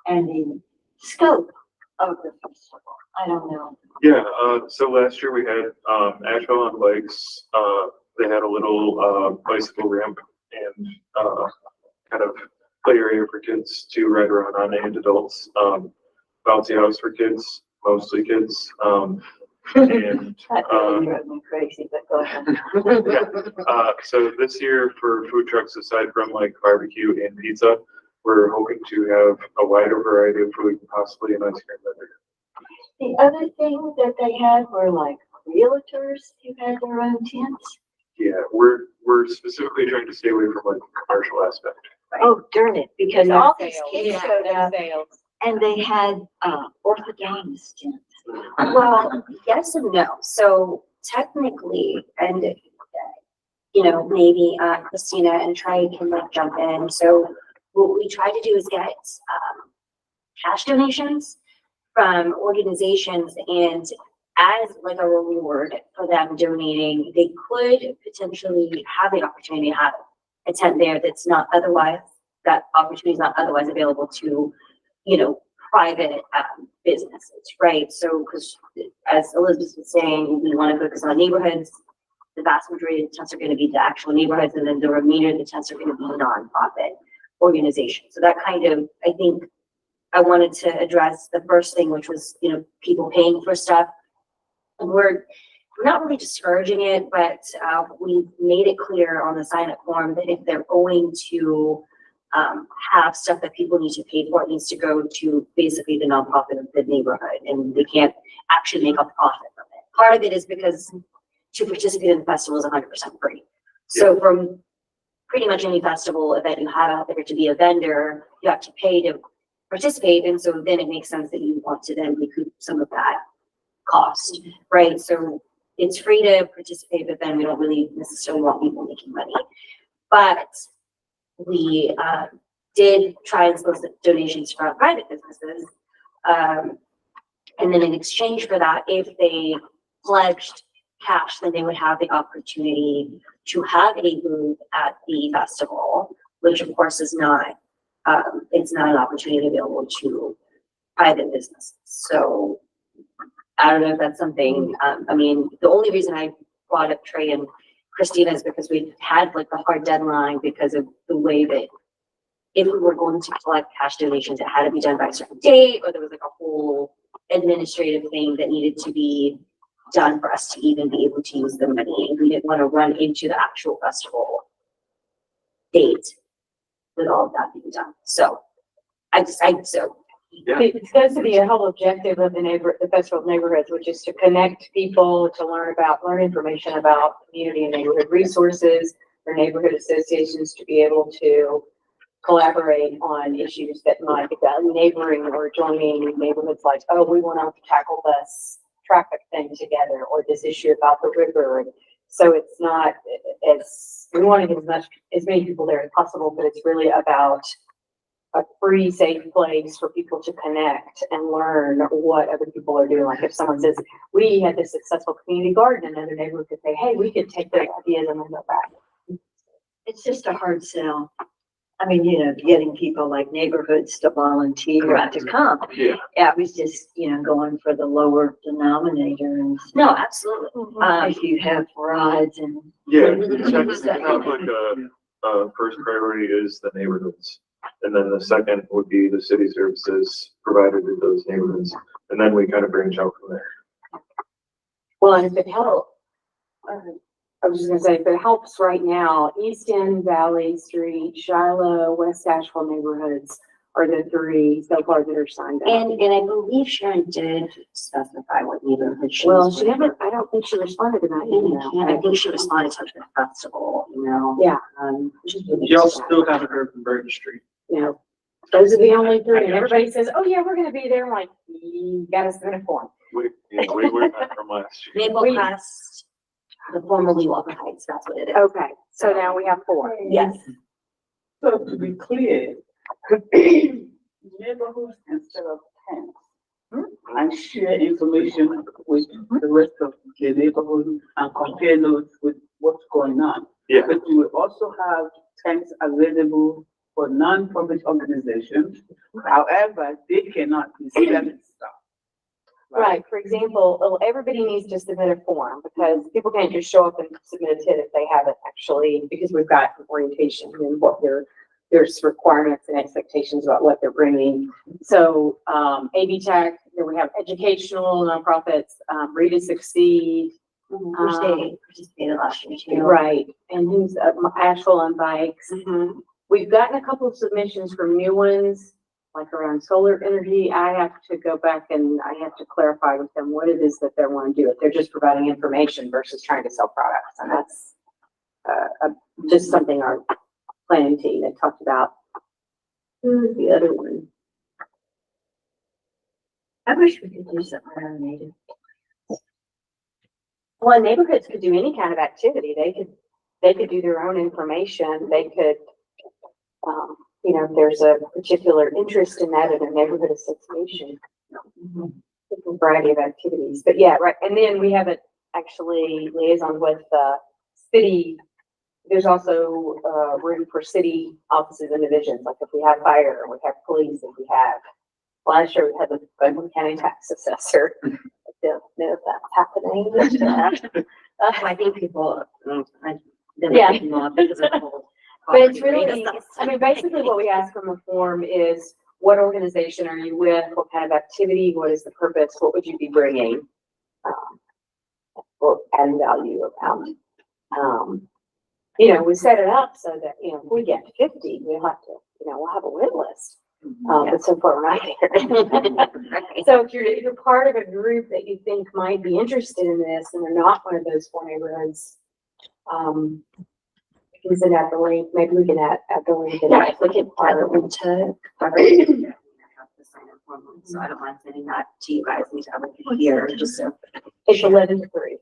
and the scope of the festival. I don't know. Yeah, so last year we had, Asheville on bikes, they had a little, bicycle ramp and, kind of play area for kids to ride around on and adults, bouncy house for kids, mostly kids, and, That really drove me crazy, but go ahead. so this year for food trucks, aside from like barbecue and pizza, we're hoping to have a wider variety of food and possibly an ice cream vendor. The other thing that they had were like realtors who had their own tents. Yeah, we're specifically trying to stay away from like the commercial aspect. Oh, darn it, because all these kids showed up Sales. and they had, orthodontist tents. Well, yes and no. So technically, and, you know, maybe, Christina and Trey can like jump in. So what we try to do is get, cash donations from organizations, and as like a reward for them donating, they could potentially have the opportunity to have a tent there that's not otherwise, that opportunity is not otherwise available to, you know, private businesses, right? So, because as Elizabeth was saying, we want to focus on neighborhoods. The vast majority of the tents are going to be the actual neighborhoods, and then the remainder of the tents are going to be nonprofit organizations. So that kind of, I think, I wanted to address the first thing, which was, you know, people paying for stuff. And we're not really discouraging it, but we made it clear on the sign-up form that if they're going to have stuff that people need to pay for, it needs to go to basically the nonprofit of the neighborhood, and they can't actually make a profit from it. Part of it is because to participate in the festival is 100% free. So from pretty much any festival event you have out there, to be a vendor, you have to pay to participate, and so then it makes sense that you want to then recoup some of that cost, right? So it's free to participate, but then we don't really necessarily want people making money. But we did try and solicit donations from private businesses. And then in exchange for that, if they pledged cash, then they would have the opportunity to have a booth at the festival, which of course is not, it's not an opportunity available to private businesses. So I don't know if that's something, I mean, the only reason I brought up Trey and Christina is because we had like the hard deadline because of the way that if we were going to collect cash donations, it had to be done by a certain date, or there was like a whole administrative thing that needed to be done for us to even be able to use the money. And we didn't want to run into the actual festival date with all of that being done. So It's supposed to be a whole objective of the Festival of Neighborhoods, which is to connect people, to learn information about community and neighborhood resources, for neighborhood associations to be able to collaborate on issues that might be neighboring or joining neighborhoods, like, oh, we want to tackle this traffic thing together or this issue about the river. And so it's not as, we want to get as many people there as possible, but it's really about a free, safe place for people to connect and learn what other people are doing. Like if someone says, we had this successful community garden, another neighbor could say, hey, we could take those ideas and then go back. It's just a hard sell. I mean, getting people like neighborhoods to volunteer Correct. to come. Yeah. Yeah, I was just, going for the lower denominator and No, absolutely. if you have rides and. Yeah, it's kind of like first priority is the neighborhoods. And then the second would be the city services provided to those neighborhoods. And then we kind of branch out from there. Well, and if it helps, I was just gonna say, if it helps right now, East End, Valley Street, Shiloh, West Asheville neighborhoods are the three so far that are signed up. And I believe Sharon did specify what neighborhood she Well, was she with. never, I don't think she responded to my email. And I think she responded to the festival, Yeah. which is really Y'all sad. still haven't heard from Burton Street. Those are the only three, and everybody says, oh yeah, we're gonna be there. I'm like, you gotta submit a form. We were back from last year. Maple Crest, the formerly Walker Heights, that's what it is. Okay, so now we have 4. Yes. So to be clear, neighborhoods instead of tents. And share information with the rest of the neighborhood and compare notes with what's going on. Yeah. But we will also have tents available for non-profit organizations. However, they cannot be selling stuff. Right, for example, everybody needs to submit a form because people can't just show up and submit a TID if they haven't actually, because we've got orientation and what there's requirements and expectations about what they're bringing. So, AB Tech, then we have educational nonprofits, Read to Succeed. Which they participated last year too. Right, and who's, Asheville on Bikes. We've gotten a couple of submissions from new ones, like around solar energy. I have to go back and I have to clarify with them what it is that they want to do. If they're just providing information versus trying to sell products. And that's just something our planning team had talked about. Who's the other one? I wish we could do something around native. Well, neighborhoods could do any kind of activity. They could do their own information. They could, if there's a particular interest in that in a neighborhood association. A variety of activities, but yeah, right. And then we have actually liaison with city. There's also room for city offices and divisions, like if we have fire, we have police, if we have, last year we had the Godwin County tax assessor. I don't know if that's happening. I think people, Yeah. because of the whole. But it's really, I mean, basically what we ask from a form is, what organization are you with? What kind of activity? What is the purpose? What would you be bringing? Or adding value around. We set it up so that, if we get 50, we'll have to, we'll have a wait list. But so far we're not there. So if you're part of a group that you think might be interested in this and they're not one of those 4 neighborhoods, you can send out the link. Maybe we can add the link. Yeah, if we could add the link to. So I don't mind sending that to you guys and to other people here, just so. It's 11 to 3.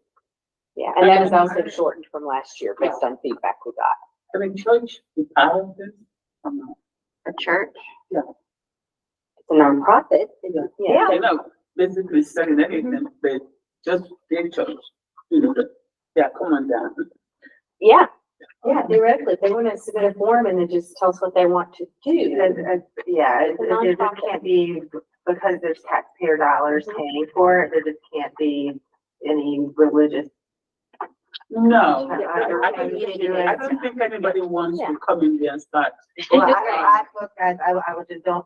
Yeah, and that is also shortened from last year based on feedback we got. I mean, church is out of this. A church. It's a nonprofit. Yeah. I know, basically selling anything, but just their church. Yeah, come on down. Yeah, theoretically, if they want to submit a form and then just tell us what they want to do. It just can't be, because there's taxpayer dollars paying for it, there just can't be any religious. No, I I don't think anybody wants to come in there and start. Well, look, guys, I would just don't,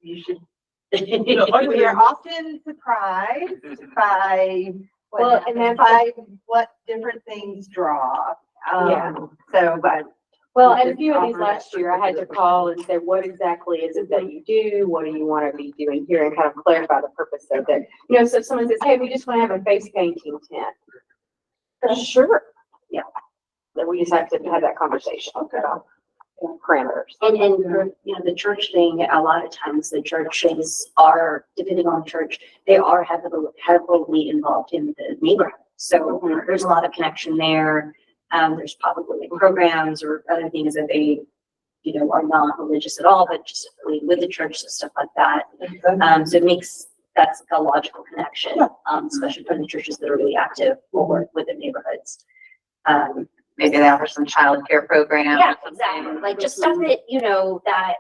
you should. We are often surprised by Well, and that's- by what different things draw. Well, and a few of these last year, I had to call and say, what exactly is it that you do? What do you want to be doing here? And kind of clarify the purpose of it. So if someone says, hey, we just want to have a face painting tent. Sure. Yeah. Then we just have to have that conversation. Okay. parameters. And for, you know, the church thing, a lot of times the churches are, depending on the church, they are heavily involved in the neighborhood. So there's a lot of connection there. There's probably programs or other things that they, you know, are not religious at all, but just really with the church and stuff like that. So it makes, that's a logical connection, especially for the churches that are really active or work with the neighborhoods. Maybe they offer some childcare program. Yeah, exactly. Like just stuff that, you know, that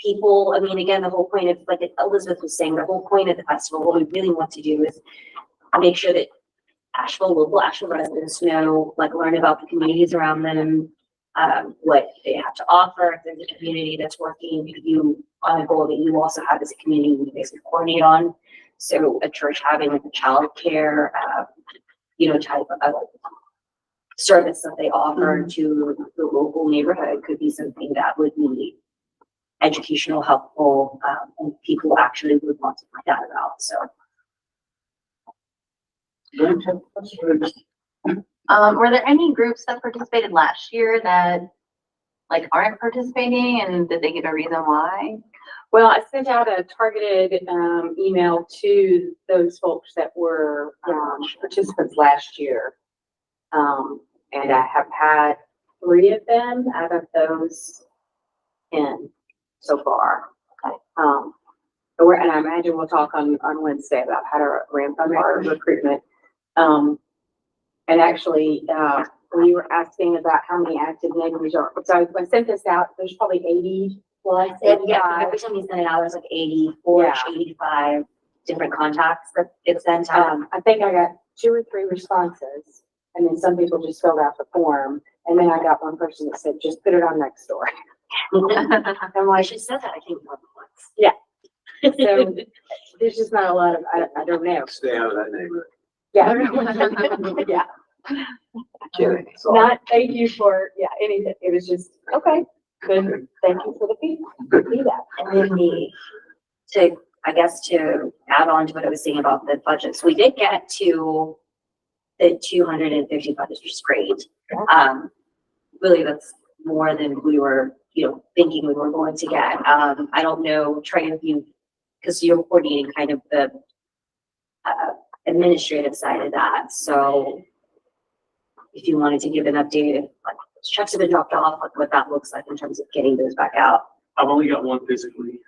people, I mean, again, the whole point of, like Elizabeth was saying, the whole point of the festival, what we really want to do is make sure that local Asheville residents know, like learn about the communities around them, what they have to offer. If there's a community that's working, you on a goal that you also have as a community, you basically coordinate on. So a church having like a childcare, you know, type of service that they offer to the local neighborhood could be something that would be educational, helpful, and people actually would want to find out about. So. Were there any groups that participated last year that like aren't participating, and did they give a reason why? Well, I sent out a targeted email to those folks that were participants last year. And I have had 3 of them out of those in so far. Okay. And I imagine we'll talk on Wednesday about how to ramp up our recruitment. And actually, we were asking about how many active neighbors are. So I sent this out, there's probably 80 plus. Yeah, every time you send it out, there's like 84, 85 different contacts that it's sent out. I think I got 2 or 3 responses, and then some people just filled out the form. And then I got one person that said, just put it on Nextdoor. I'm like, she said that, I think more than once. Yeah. So there's just not a lot of, I don't know. Stay out of that neighborhood. Yeah. Yeah. Kidding. It's all- Not, thank you for, anything. It was just, okay, good. Thank you for the feedback. And then to add on to what I was saying about the budget. So we did get to the 250 budget, which is great. Really, that's more than we were, you know, thinking we were going to get. I don't know, Trey, if you, because you're coordinating kind of the administrative side of that. So if you wanted to give an update, if like checks have been dropped off, like what that looks like in terms of getting those back out. I've only got one physically.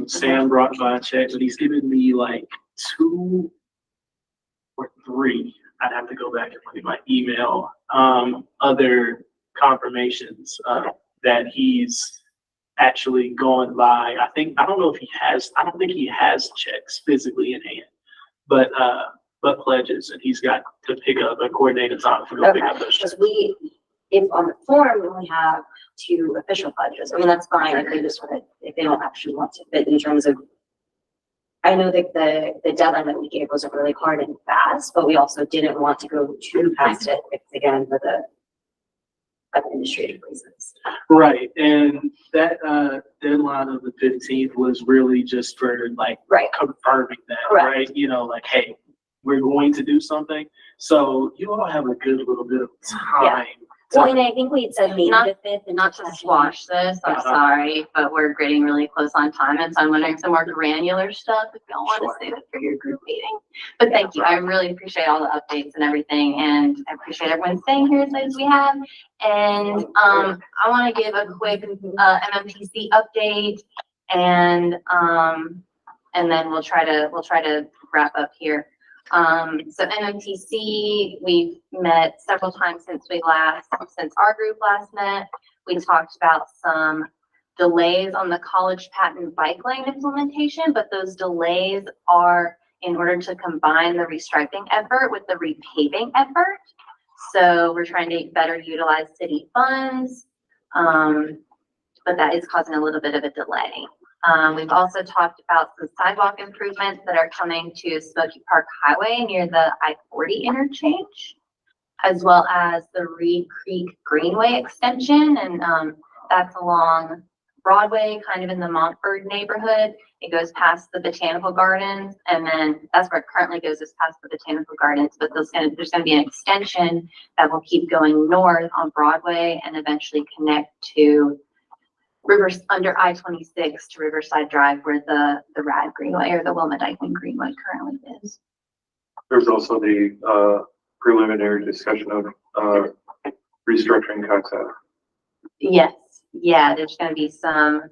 Sam brought by a check, but he's given me like 2 or 3. I'd have to go back and look at my email. Other confirmations that he's actually gone by. I don't know if I don't think he has checks physically in hand, but pledges, and he's got to pick up a coordinated time to go pick up those checks. Because if on the form we only have 2 official pledges, I mean, that's fine if they just want to, if they don't actually want to, but in terms of, I know that the deadline that we gave wasn't really hard and fast, but we also didn't want to go too past it, again, for the administrative reasons. Right, and that deadline of the 15th was really just for like confirming that, right? You know, like, hey, we're going to do something. So you all have a good little bit of time. Well, and I think we had said maybe the 5th, and Not to squash this, I'm sorry, but we're getting really close on time, and so I'm wondering some more granular stuff if y'all want to save it for your group meeting. But thank you, I really appreciate all the updates and everything, and I appreciate everyone staying here as late as we have. And I want to give a quick MMTC update, and then we'll try to wrap up here. So MMTC, we've met several times since our group last met. We talked about some delays on the college patent bike lane implementation, but those delays are in order to combine the restriping effort with the repaving effort. So we're trying to better utilize city funds, but that is causing a little bit of a delay. We've also talked about some sidewalk improvements that are coming to Smoky Park Highway near the I-40 interchange, as well as the Reed Creek Greenway extension. And that's along Broadway, kind of in the Montford neighborhood. It goes past the Botanical Gardens, and then that's where it currently goes, is past the Botanical Gardens. But there's going to be an extension that will keep going north on Broadway and eventually connect to under I-26 to Riverside Drive where the RAD Greenway or the Wilma Dykeman Greenway currently is. There's also the preliminary discussion of restructuring Cox Ave. Yes, yeah, there's gonna be some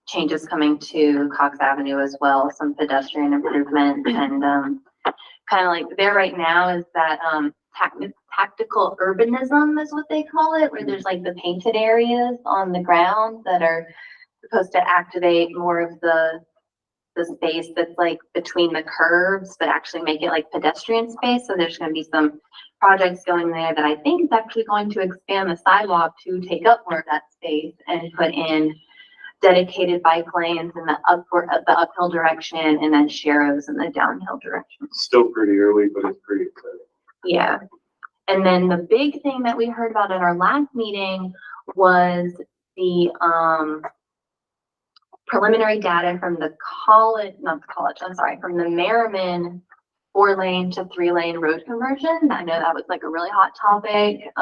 changes coming to Cox Avenue as well, some pedestrian improvements and kind of like there right now is that tactical urbanism is what they call it, where there's like the painted areas on the ground that are supposed to activate more of the space that's like between the curves, but actually make it like pedestrian space. So there's going to be some projects going there that I think is actually going to expand the sidewalk to take up more of that space and put in dedicated bike lanes in the uphill direction and then sharrows in the downhill direction. Still pretty early, but it's pretty exciting. Yeah. And then the big thing that we heard about at our last meeting was the preliminary data from the from the Merriman 4-lane to 3-lane road conversion. I know that was like a really hot topic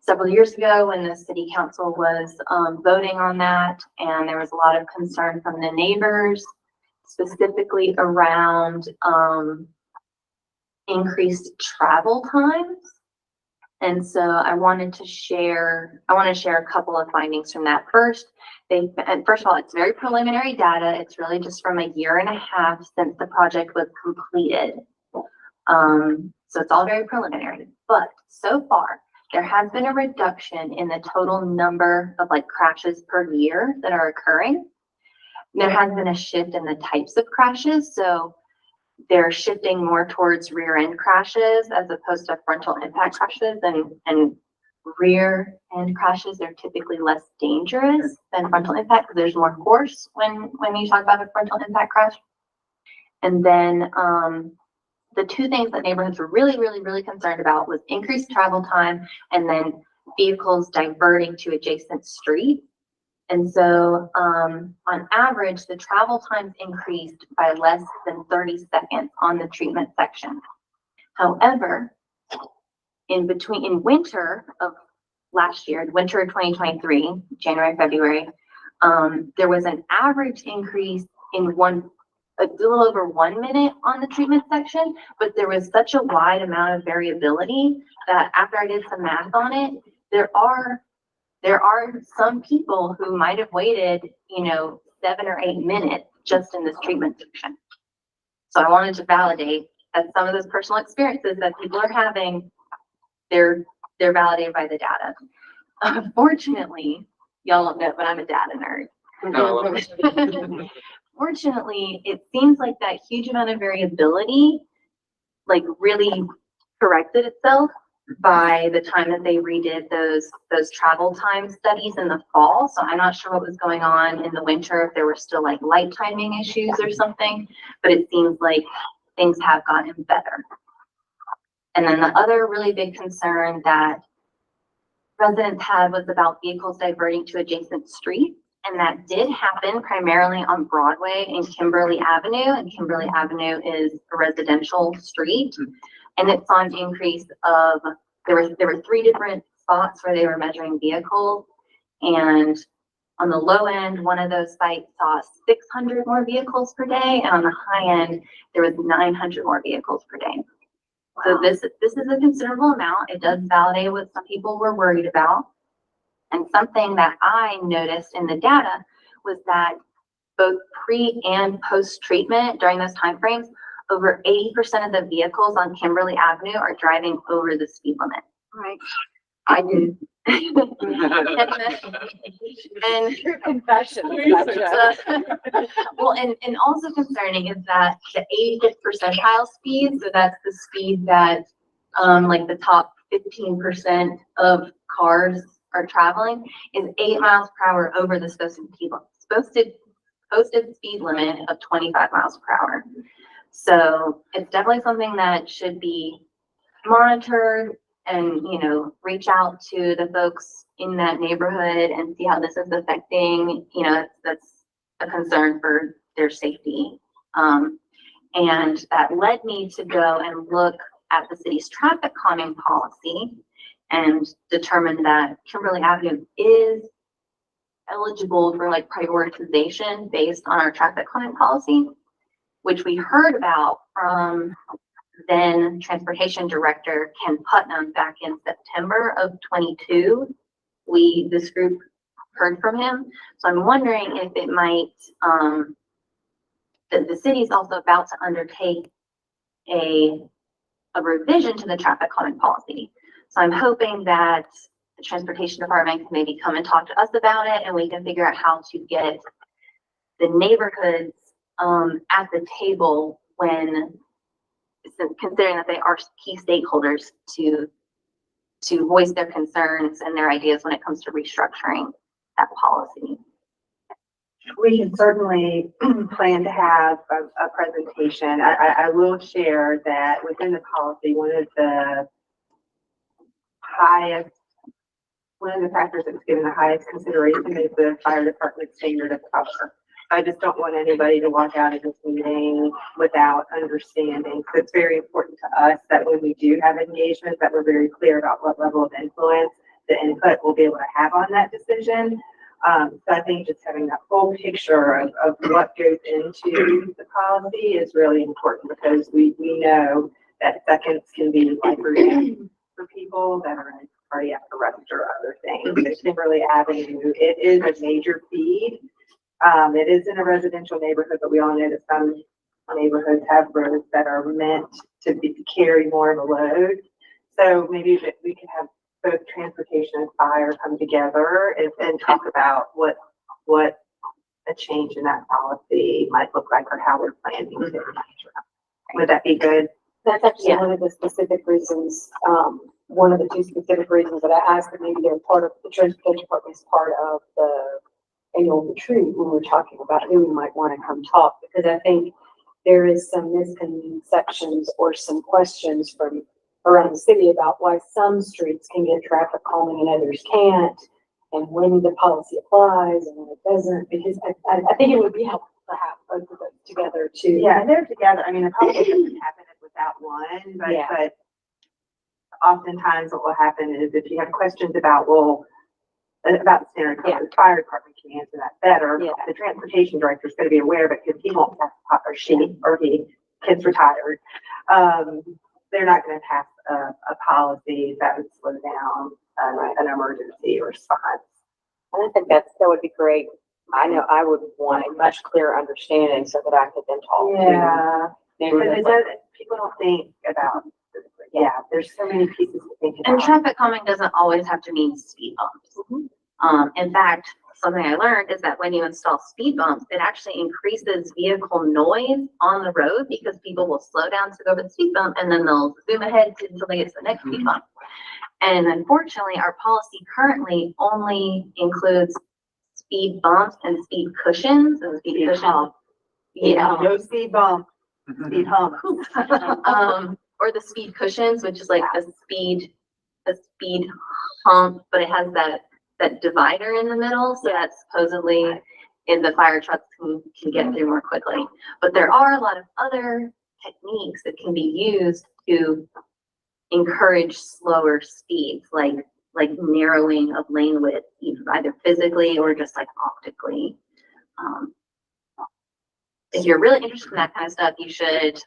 several years ago when the city council was voting on that, and there was a lot of concern from the neighbors, specifically around increased travel times. And so I want to share a couple of findings from that. First of all, it's very preliminary data. It's really just from 1.5 years since the project was completed. So it's all very preliminary, but so far there has been a reduction in the total number of like crashes per year that are occurring. There has been a shift in the types of crashes. So they're shifting more towards rear end crashes as opposed to frontal impact crashes, and rear end crashes are typically less dangerous than frontal impact because there's more force when you talk about a frontal impact crash. And then the two things that neighborhoods were really concerned about was increased travel time and then vehicles diverting to adjacent streets. And so on average, the travel times increased by less than 30 seconds on the treatment section. However, in winter of last year, winter of 2023, January, February, there was an average increase in a little over 1 minute on the treatment section, but there was such a wide amount of variability that after I did some math on it, there are some people who might have waited, 7 or 8 minutes just in this treatment section. So I wanted to validate that some of those personal experiences that people are having, they're validated by the data. Unfortunately, y'all don't know, but I'm a data nerd. Fortunately, it seems like that huge amount of variability, like really corrected itself by the time that they redid those travel time studies in the fall. So I'm not sure what was going on in the winter, if there were still like light timing issues or something, but it seems like things have gotten better. And then the other really big concern that residents had was about vehicles diverting to adjacent streets. And that did happen primarily on Broadway and Kimberly Avenue. And Kimberly Avenue is a residential street. And it saw an increase of, there were 3 different spots where they were measuring vehicles. And on the low end, one of those sites saw 600 more vehicles per day. And on the high end, there was 900 more vehicles per day. Wow. So this is a considerable amount. It does validate what some people were worried about. And something that I noticed in the data was that both pre and post treatment during those timeframes, over 80% of the vehicles on Kimberly Avenue are driving over the speed limit. Right. I do. and True confession. Well, and also concerning is that the 85th percentile speed, so that's the speed that like the top 15% of cars are traveling, is 8 miles per hour over the posted speed limit of 25 miles per hour. So it's definitely something that should be monitored and, reach out to the folks in that neighborhood and see how this is affecting, that's a concern for their safety. And that led me to go and look at the city's traffic calming policy and determine that Kimberly Avenue is eligible for like prioritization based on our traffic calming policy, which we heard about from then Transportation Director Ken Putnam back in September of 22. This group heard from him. So I'm wondering if it might, the city is also about to undertake a revision to the traffic calming policy. So I'm hoping that the Transportation Department can maybe come and talk to us about it, and we can figure out how to get the neighborhoods at the table when, considering that they are key stakeholders to voice their concerns and their ideas when it comes to restructuring that policy. We can certainly plan to have a presentation. I will share that within the policy, one of the factors that's given the highest consideration is the fire department standard of cover. I just don't want anybody to walk out of this meeting without understanding. So it's very important to us that when we do have engagement, that we're very clear about what level of influence the input will be able to have on that decision. So I think just having that full picture of what goes into the policy is really important, because we know that seconds can be life-or-death for people that are in cardiac arrest or other things. There's Kimberly Avenue. It is a major feed. It is in a residential neighborhood, but we all know that some neighborhoods have roads that are meant to carry more of a load. So maybe that we can have both transportation and fire come together and talk about what a change in that policy might look like, or how we're planning to. Would that be good? That's actually one of the specific reasons, one of the two specific reasons that I asked that maybe they're part of the transportation department is part of the annual retreat when we're talking about who we might want to come talk, because I think there is some misconceptions or some questions from around the city about why some streets can get traffic calming and others can't, and when the policy applies and when it doesn't, because I think it would be helpful to have both of those together too. Yeah, they're together. I mean, the policy doesn't happen without one, but oftentimes what will happen is if you have questions about, about the standard cover, the fire department can answer that better. Yeah. The transportation director is going to be aware of it because he won't pass, or he, kid's retired. They're not going to pass a policy that would slow down an emergency response. And I think that would be great. I know I would want a much clearer understanding so that I could then talk to Because neighborhoods. people don't think about, there's so many pieces to think about. And traffic calming doesn't always have to mean speed bumps. In fact, something I learned is that when you install speed bumps, it actually increases vehicle noise on the road because people will slow down to go over the speed bump and then they'll zoom ahead until they get to the next speed bump. And unfortunately, our policy currently only includes speed bumps and speed cushions. And speed cushions. No speed bump, speed hump. Or the speed cushions, which is like a speed hump, but it has that divider in the middle, so that supposedly in the fire trucks can get through more quickly. But there are a lot of other techniques that can be used to encourage slower speeds, like narrowing of lane width, either physically or just like optically. If you're really interested in that kind of stuff, you should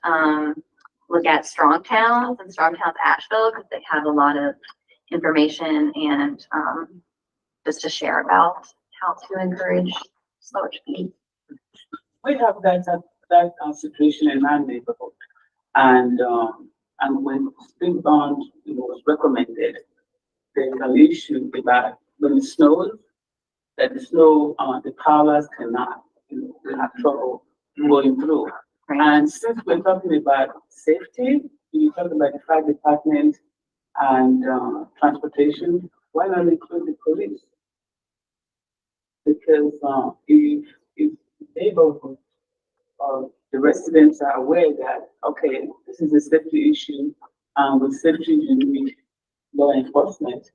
look at Strong Towns and Strong Towns Asheville, because they have a lot of information and just to share about how to encourage slower speeds. We have that situation in our neighborhood, and when speed bumps was recommended, there's an issue about when it snows, that the cars cannot, they have trouble going through. And since we're talking about safety, you talk about the fire department and transportation, why not include the police? Because if neighborhood the residents are aware that, okay, this is a safety issue, with safety you need law enforcement,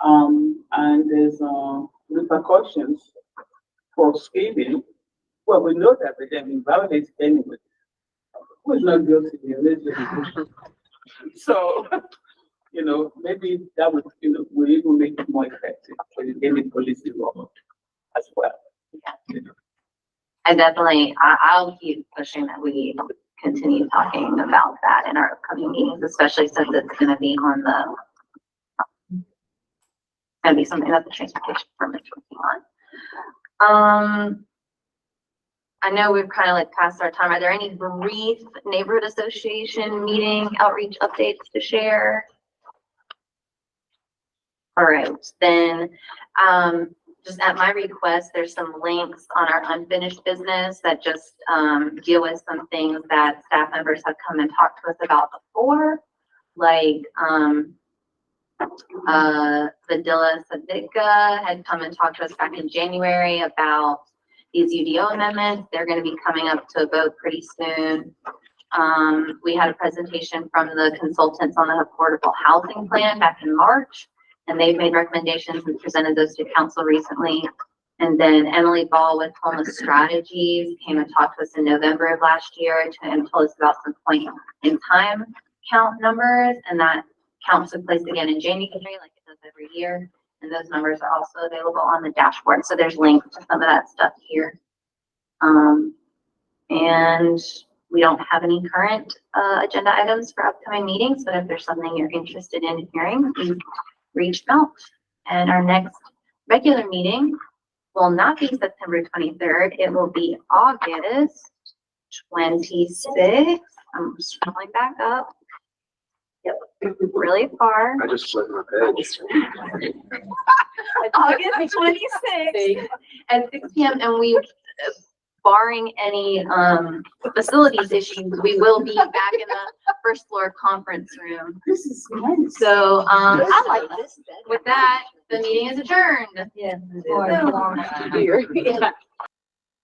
and there's repercussions for speeding. Well, we know that, but they've been violated anyway. Who is not guilty? So, maybe that would, will even make it more effective for the daily police involved. as well. I'll keep pushing that we continue talking about that in our upcoming meetings, especially since it's gonna be gonna be something that the transportation department's working on. I know we've kind of like passed our time. Are there any brief neighborhood association meeting outreach updates to share? All right, then, just at my request, there's some links on our unfinished business that just, deal with some things that staff members have come and talked to us about before, like, Vidila Savitka had come and talked to us back in January about these UDO amendments. They're gonna be coming up to a vote pretty soon. We had a presentation from the consultants on the affordable housing plan back in March, and they've made recommendations and presented those to council recently. And then Emily Ball with Homeless Strategies came and talked to us in November of last year and told us about some point in time count numbers, and that count took place again in January, like it does every year. And those numbers are also available on the dashboard. So there's links to some of that stuff here. And we don't have any current agenda items for upcoming meetings, but if there's something you're interested in hearing, please reach out. And our next regular meeting will not be September 23rd. It will be August 26th. I'm scrolling back up. Yep, really far. I just flipped my page. August 26th at 6 p.m. And we, barring any facilities issues, we will be back in the first floor conference room. This is nice. So I like this better. with that, the meeting is adjourned. Yeah. So- Here.